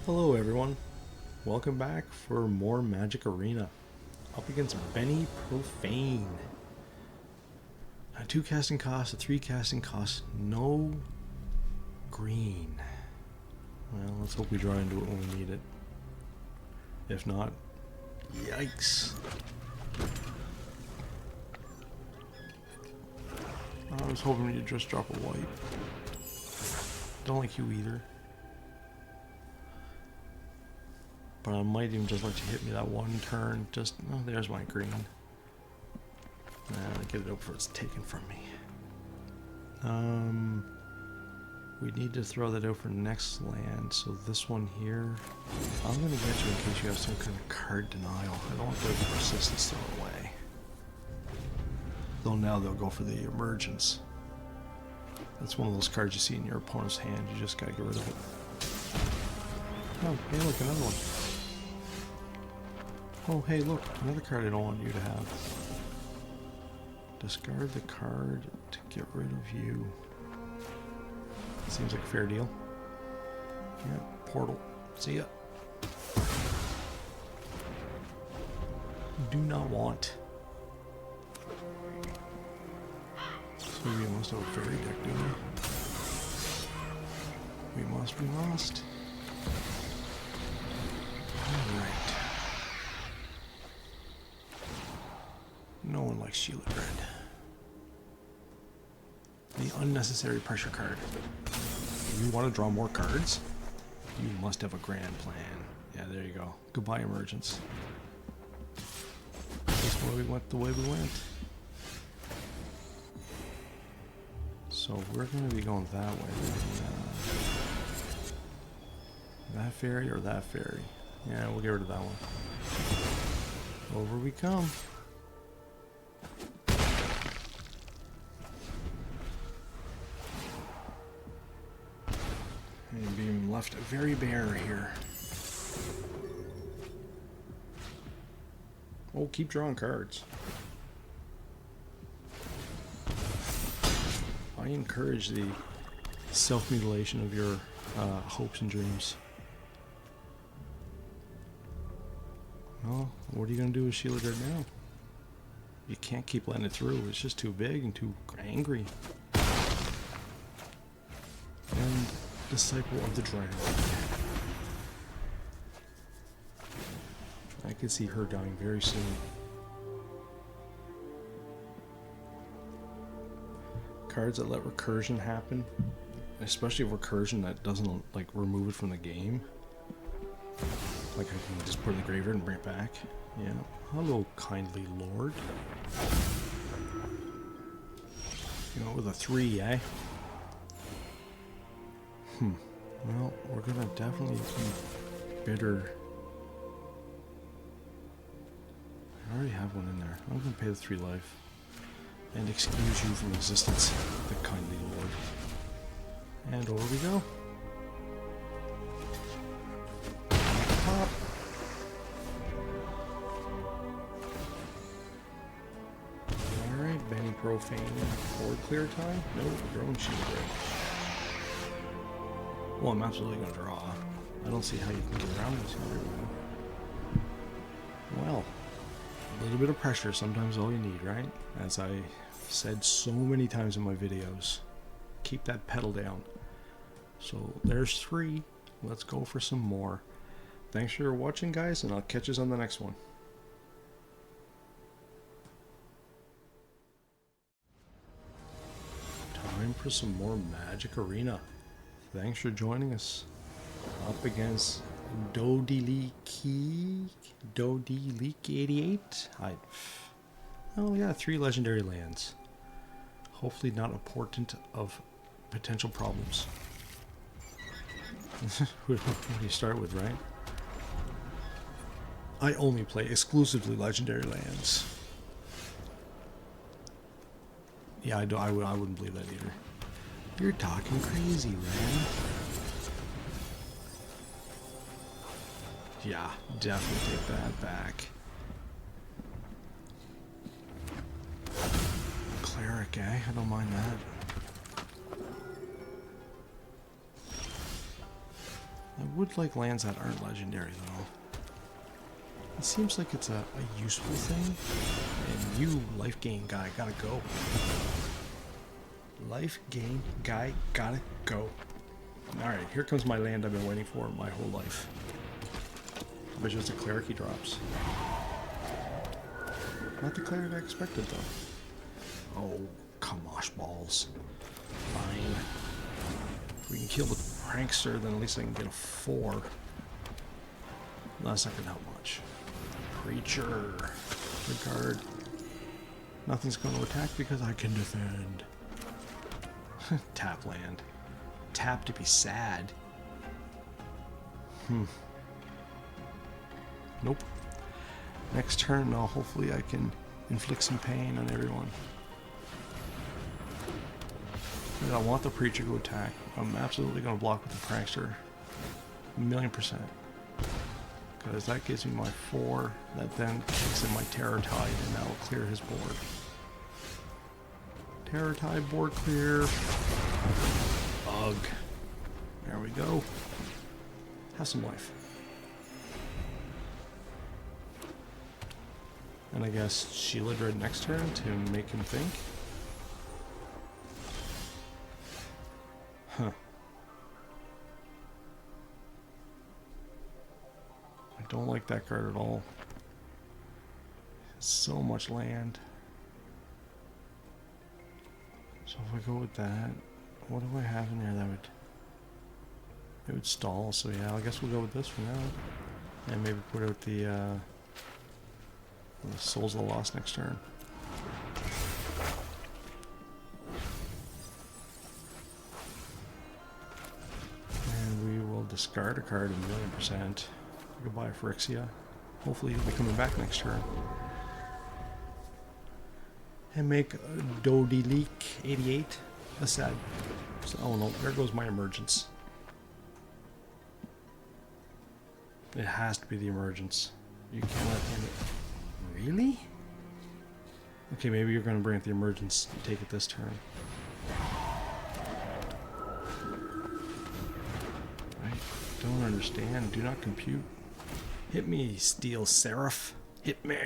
Hello everyone. Welcome back for more Magic Arena. Up against Benny Profane. A 2 casting cost, a 3 casting cost, no green. Well, let's hope we draw into it when we need it. If not, yikes. I was hoping you'd just drop a white. Don't like you either. But I might even just let you hit me that one turn. Just, oh, there's my green. Nah, get it up before it's taken from me. We need to throw that out for next land. So this one here, I'm gonna get you in case you have some kind of card denial. I don't want the persistence thrown away. Though now they'll go for the emergence. That's one of those cards you see in your opponent's hand. You just gotta get rid of it. Oh, hey, look, another one. Oh, hey, look, another card I don't want you to have. Discard the card to get rid of you. Seems like a fair deal. Yeah, portal. See ya. Do not want. So we must have a fairy deck, do we? We must. Alright. No one likes Sheila Dread. The unnecessary pressure card. You want to draw more cards? You must have a grand plan. Yeah, there you go. Goodbye, emergence. That's why we went the way we went. So we're going to be going that way. That fairy or that fairy? Yeah, we'll get rid of that one. Over we come. And being left very bare here. Oh, keep drawing cards. I encourage the self-mutilation of your hopes and dreams. Well, what are you going to do with Sheila Dread now? You can't keep letting it through. It's just too big and too angry. And Disciple of the Dragon. I could see her dying very soon. Cards that let recursion happen, especially recursion that doesn't like remove it from the game. Like I can just put it in the graveyard and bring it back. Yeah. Hello, kindly lord. You know, with a 3, eh? Well, we're gonna definitely be bitter. I already have one in there. I'm gonna pay the 3 life. And excuse you from existence, the kindly lord. And over we go. Pop. Alright, Benny Profane. Board clear time? No, drone shield break. Well, I'm absolutely going to draw. I don't see how you can get around this. Well, a little bit of pressure sometimes all you need, right? As I said so many times in my videos, keep that pedal down. So there's 3. Let's go for some more. Thanks for watching, guys, and I'll catch you on the next one. Time for some more Magic Arena. Thanks for joining us. Up against Dodeleek 88. Oh yeah, 3 legendary lands. Hopefully not a portent of potential problems. Who do you start with, right? I only play exclusively legendary lands. Yeah, I wouldn't believe that either. You're talking crazy, man. Yeah, definitely take that back. Cleric, eh? I don't mind that. I would like lands that aren't legendary, though. It seems like it's a useful thing. And you, life gain guy, gotta go. Life gain guy, gotta go. Alright, here comes my land I've been waiting for my whole life. I bet you it's a cleric he drops. Not the cleric I expected, though. Oh, come on, balls. Fine. If we can kill the prankster, then at least I can get a 4. That's not gonna help much. Creature. Regard. Nothing's going to attack because I can defend. Tap land. Tap to be sad. Nope. Next turn, hopefully I can inflict some pain on everyone. I want the preacher to attack. I'm absolutely going to block with the prankster. 1,000,000%. Because that gives me my 4. That then kicks in my Terror Tide, and that will clear his board. Terror Tide board clear. Ugh. There we go. Have some life. And I guess Sheila Dread next turn to make him think. Huh. I don't like that card at all. So much land. So if I go with that, what do I have in there that would... It would stall, so yeah, I guess we'll go with this for now. And maybe put out the Souls of the Lost next turn. And we will discard a card 1,000,000%. Goodbye, Phyrexia. Hopefully he'll be coming back next turn. And make Dodeleek 88 a sad. So, oh no, there goes my emergence. It has to be the emergence. You cannot end it. Really? Okay, maybe you're going to bring up the emergence and take it this turn. I don't understand. Do not compute. Hit me, Steel Seraph. Hit me.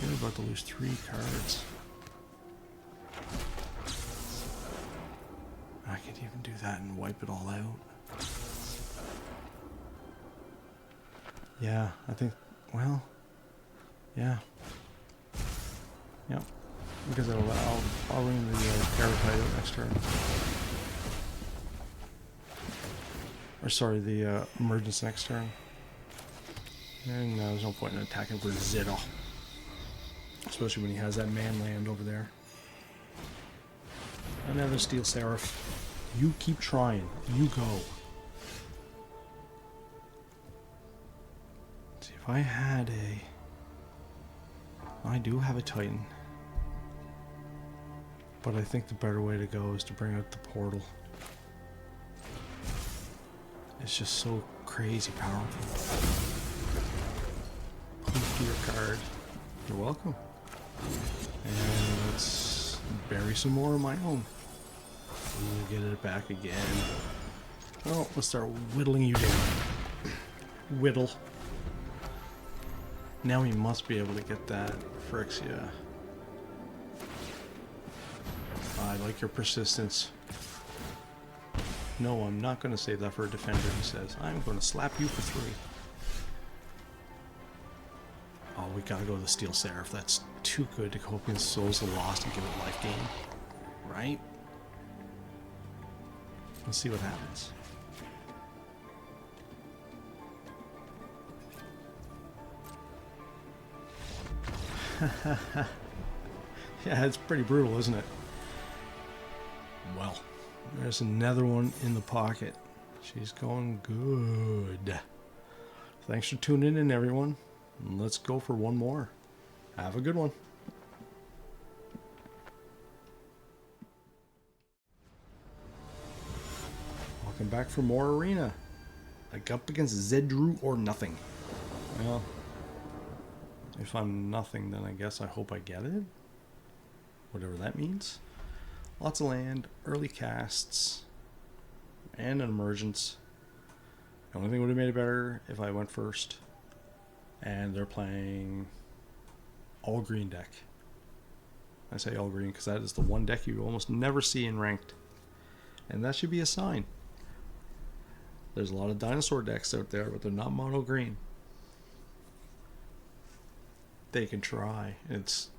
You're about to lose 3 cards. I could even do that and wipe it all out. Yeah, I think, well, yeah. Yep. Because I'll ring the Terror Tide out next turn. Or sorry, the emergence next turn. And there's no point in attacking for zero. Especially when he has that man land over there. Another Steel Seraph. You keep trying. You go. Let's see, if I had a... I do have a Titan. But I think the better way to go is to bring out the portal. It's just so crazy powerful. Please do your card. You're welcome. And let's bury some more of my own. Ooh, get it back again. Oh, let's start whittling you down. Whittle. Now we must be able to get that Phyrexia. I like your persistence. No, I'm not going to save that for a defender, he says. I'm going to slap you for 3. Oh, we gotta go to the Steel Seraph. That's too good to hope against Souls of the Lost and give it life gain. Right? Let's see what happens. Yeah, it's pretty brutal, isn't it? Well, there's another one in the pocket. She's going good. Thanks for tuning in, everyone. Let's go for one more. Have a good one. Welcome back for more Arena. Like up against Zedru or nothing. Well, if I'm nothing, then I guess I hope I get it. Whatever that means. Lots of land, early casts, and an emergence. The only thing would have made it better if I went first. And they're playing all green deck. I say all green because that is the one deck you almost never see in ranked. And that should be a sign. There's a lot of dinosaur decks out there, but they're not mono green. They can try. It's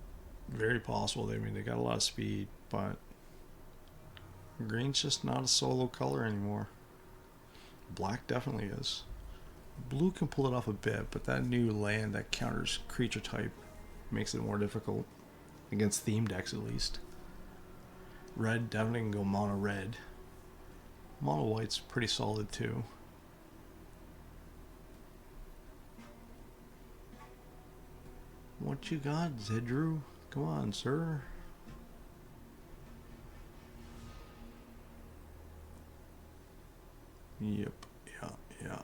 very possible. I mean, they got a lot of speed, but green's just not a solo color anymore. Black definitely is. Blue can pull it off a bit, but that new land that counters creature type makes it more difficult. Against theme decks, at least. Red definitely can go mono red. Mono white's pretty solid too. What you got, Zedru? Come on, sir. Yep, yeah.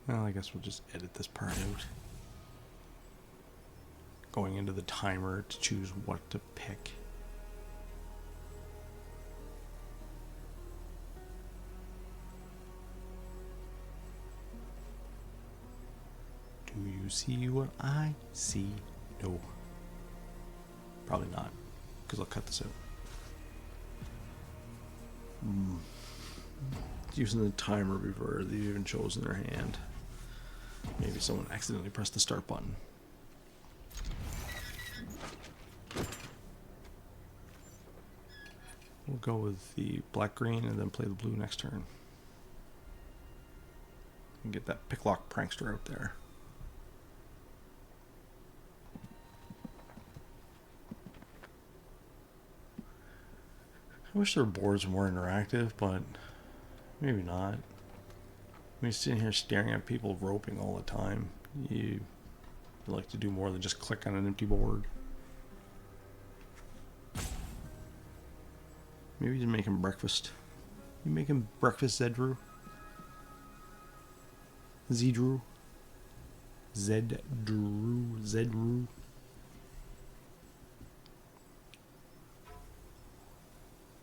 Well, I guess we'll just edit this part out. Going into the timer to choose what to pick. Do you see what I see? No. Probably not, because I'll cut this out. Using the timer before they've even chosen their hand. Maybe someone accidentally pressed the start button. We'll go with the black-green and then play the blue next turn. And get that picklock prankster out there. I wish their boards were more interactive, but maybe not. I mean, sitting here staring at people roping all the time. You like to do more than just click on an empty board. Maybe just make him breakfast. You make him breakfast, Zedru? Zedru? Zedru?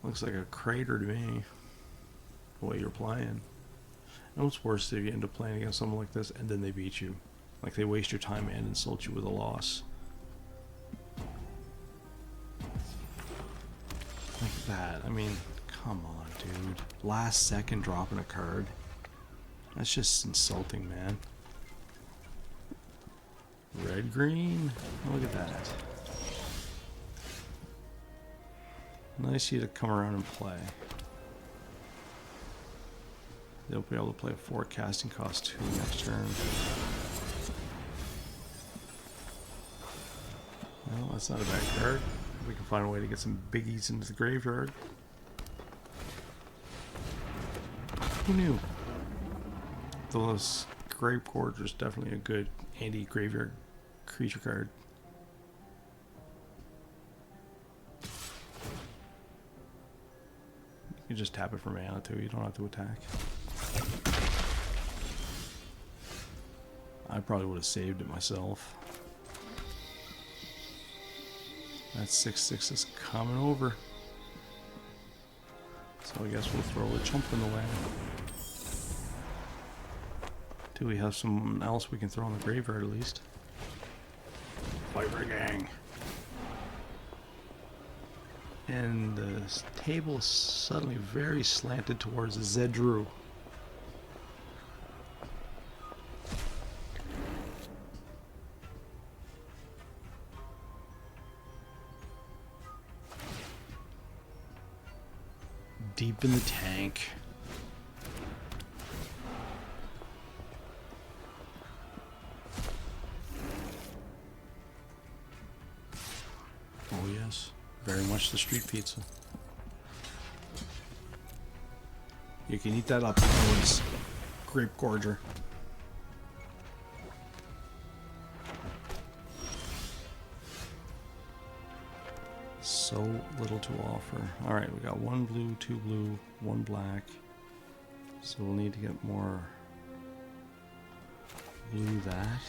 Looks like a crater to me. The way you're playing. And what's worse if you end up playing against someone like this and then they beat you. Like they waste your time and insult you with a loss. Like that. I mean, come on, dude. Last second dropping a card. That's just insulting, man. Red, green. Look at that. Nice of you to come around and play. They'll be able to play a 4 casting cost 2 next turn. Well, that's not a bad card. We can find a way to get some biggies into the graveyard. Who knew? Those Grave Gorger is definitely a good anti-graveyard creature card. You can just tap it for mana too, you don't have to attack. I probably would have saved it myself. That 6/6 is coming over. So I guess we'll throw a chump in the way. Do we have someone else we can throw in the graveyard at least? Fiber gang. And the table is suddenly very slanted towards Zedru. Deep in the tank. Oh yes, very much the street pizza. You can eat that up towards Grape Gorger. So little to offer. Alright, we got 1 blue, 2 blue, 1 black. So we'll need to get more blue that.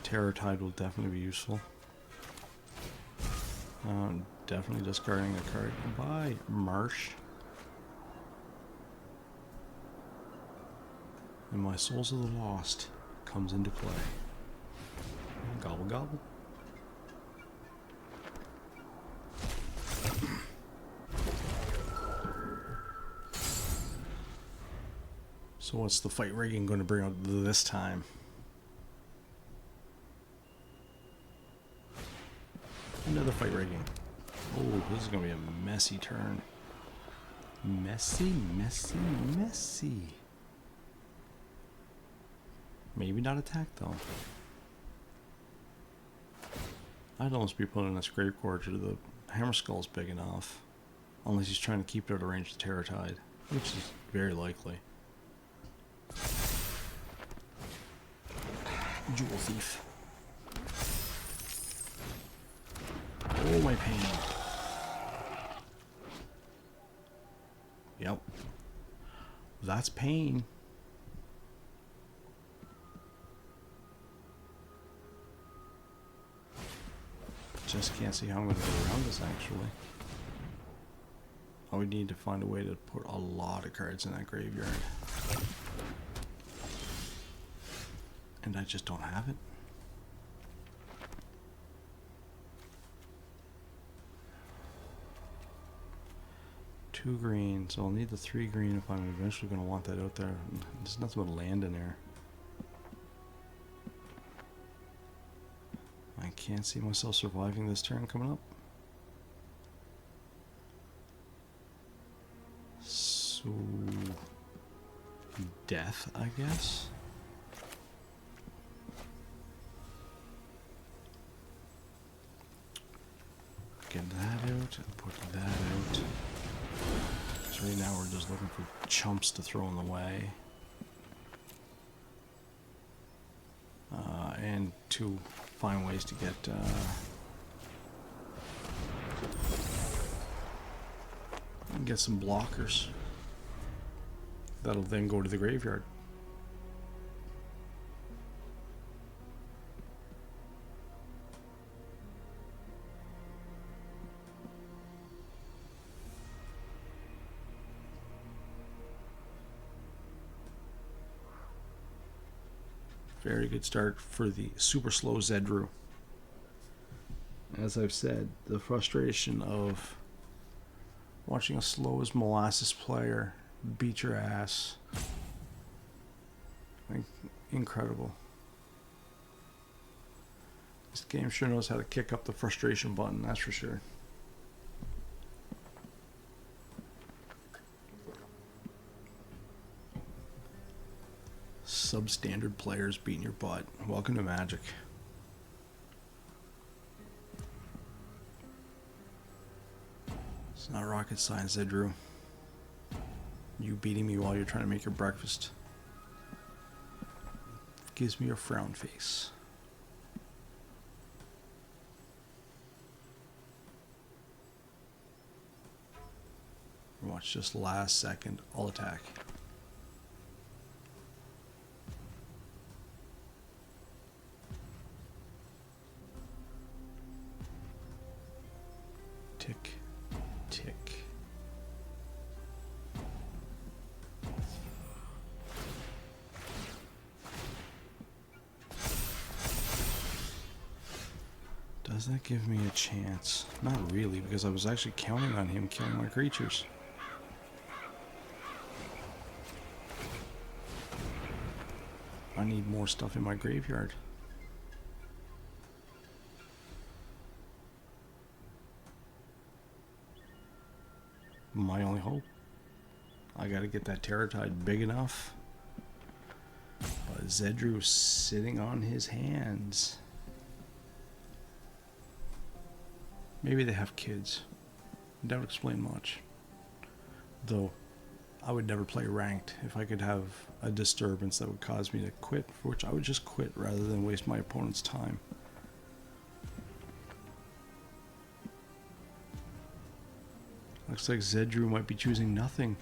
Terror Tide will definitely be useful. Definitely discarding a card. Goodbye, Marsh. And my Souls of the Lost comes into play. Gobble gobble. So what's the fight rigging going to bring out this time? Another fight rigging. Oh, this is going to be a messy turn. Messy, messy, messy. Maybe not attack though. I'd almost be putting this Grave Gorger. The Hammer Skull's big enough. Unless he's trying to keep it out of range of Terror Tide, which is very likely. Jewel Thief. Oh, my pain. Yep. That's pain. Just can't see how I'm going to get around this, actually. I would need to find a way to put a lot of cards in that graveyard. And I just don't have it. Two green, so I'll need the 3 green if I'm eventually going to want that out there. There's nothing but land in there. I can't see myself surviving this turn coming up. So, death, I guess. Get that out and put that out. Because right now we're just looking for chumps to throw in the way. And to find ways to get some blockers that'll then go to the graveyard. Very good start for the super slow Zedru. As I've said, the frustration of watching a slow as molasses player beat your ass. Like, incredible. This game sure knows how to kick up the frustration button, that's for sure. Substandard players beating your butt. Welcome to Magic. It's not rocket science, Drew. You beating me while you're trying to make your breakfast gives me a frown face. Watch just last second. I'll attack. Tick, tick. Does that give me a chance? Not really, because I was actually counting on him killing my creatures. I need more stuff in my graveyard. My only hope. I gotta get that Terratide big enough. But Zedru's sitting on his hands. Maybe they have kids. That would explain much. Though, I would never play ranked if I could have a disturbance that would cause me to quit, for which I would just quit rather than waste my opponent's time. Looks like Zedru might be choosing nothing.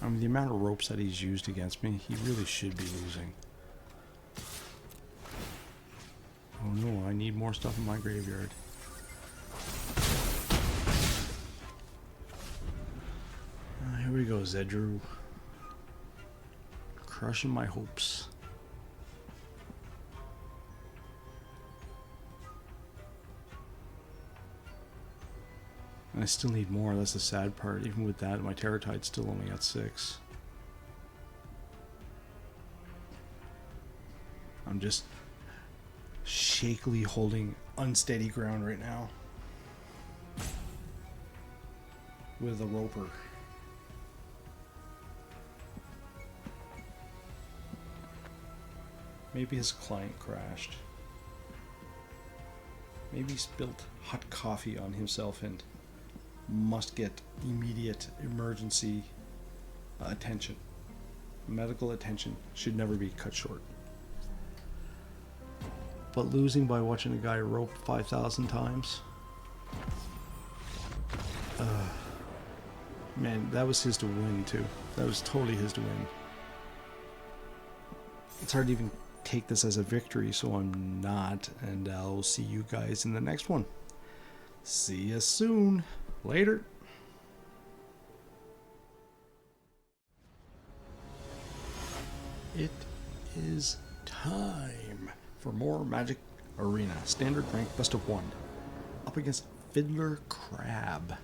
I mean, the amount of ropes that he's used against me, he really should be losing. Oh no, I need more stuff in my graveyard. Here we go, Zedru. Crushing my hopes. And I still need more, that's the sad part. Even with that, my Terratide's still only at 6. I'm just shakily holding unsteady ground right now. With a roper. Maybe his client crashed. Maybe he spilled hot coffee on himself and must get immediate emergency attention. Medical attention should never be cut short. But losing by watching a guy rope 5,000 times, man, that was his to win too. That was totally his to win. It's hard to even take this as a victory, so I'm not, and I'll see you guys in the next one. See you soon. Later. It is time for more Magic Arena. Standard rank best of 1. Up against Fiddler Crab.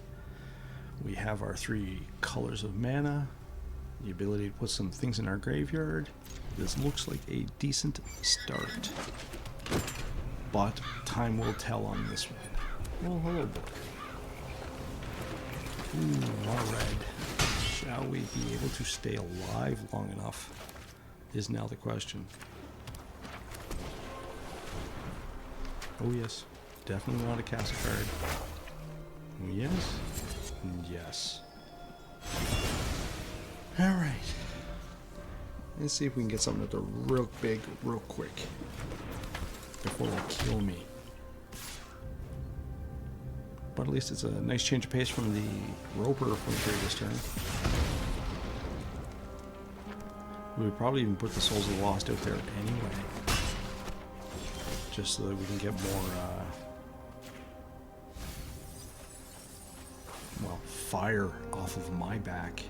We have our 3 colors of mana. The ability to put some things in our graveyard. This looks like a decent start. But time will tell on this one. Oh, hello, book. Ooh, more red. Shall we be able to stay alive long enough? Is now the question. Oh yes, definitely want to cast a card. Yes, yes. Alright. Let's see if we can get something that's real big, real quick. Before they kill me. But at least it's a nice change of pace from the roper from the previous turn. We would probably even put the Souls of the Lost out there anyway. Just so that we can get more, well, fire off of my back.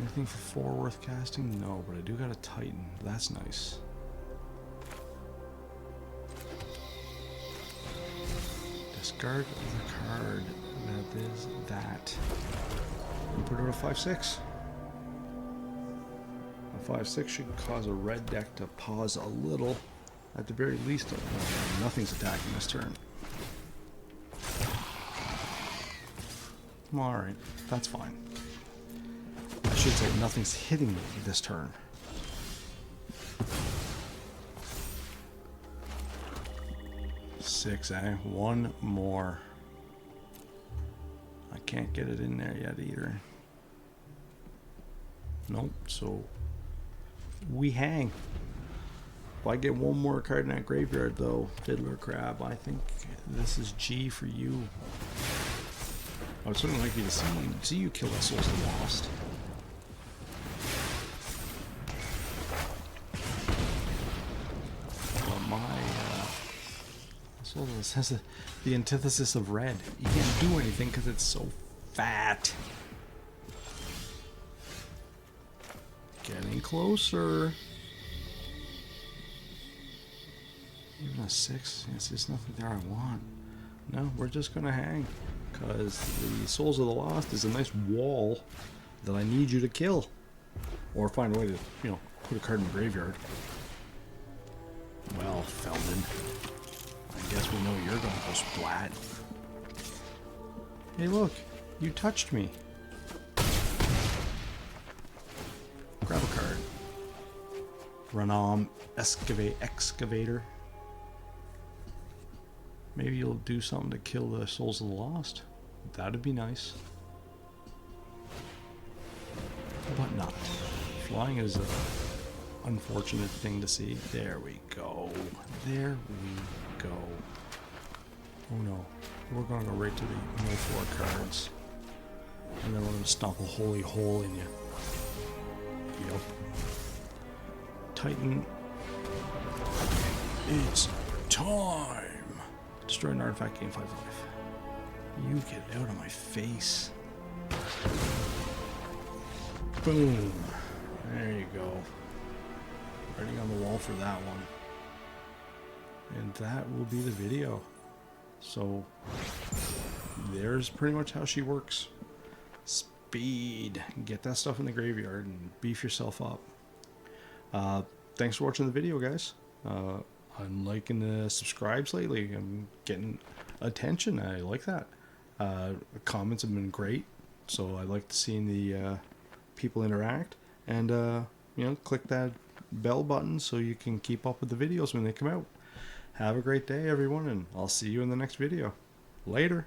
Anything for 4 worth casting? No, but I do got a Titan. That's nice. Discard the card that is that. And put it on a 5/6. A 5/6 should cause a red deck to pause a little. At the very least, nothing's attacking this turn. Alright, that's fine. I should say nothing's hitting me this turn. Six, eh? One more. I can't get it in there yet either. Nope, so we hang. If I get one more card in that graveyard though, Fiddler Crab, I think this is G for you. I would certainly like you to see you kill that Souls of the Lost. Well, my Souls of the Lost has the antithesis of red. You can't do anything because it's so fat. Getting closer. Even a 6, it's just nothing there I want. No, we're just gonna hang. Because the Souls of the Lost is a nice wall that I need you to kill. Or find a way to, you know, put a card in the graveyard. Well, Feldon, I guess we know you're gonna go splat. Hey look, you touched me. Grab a card. Renam Excavator. Maybe you'll do something to kill the Souls of the Lost. That'd be nice. But not. Flying is an unfortunate thing to see. There we go. There we go. Oh no. We're going to go right to the no 4 cards. And then we're going to stomp a holy hole in you. Yep. Titan. It's time. Destroy an artifact, gain 5 life. You get out of my face. Boom. There you go. Writing on the wall for that one. And that will be the video. So, there's pretty much how she works. Speed. Get that stuff in the graveyard and beef yourself up. Thanks for watching the video, guys. I'm liking the subscribes lately. I'm getting attention. I like that. The comments have been great, so I like seeing the people interact. And you know, click that bell button so you can keep up with the videos when they come out. Have a great day, everyone, and I'll see you in the next video. Later.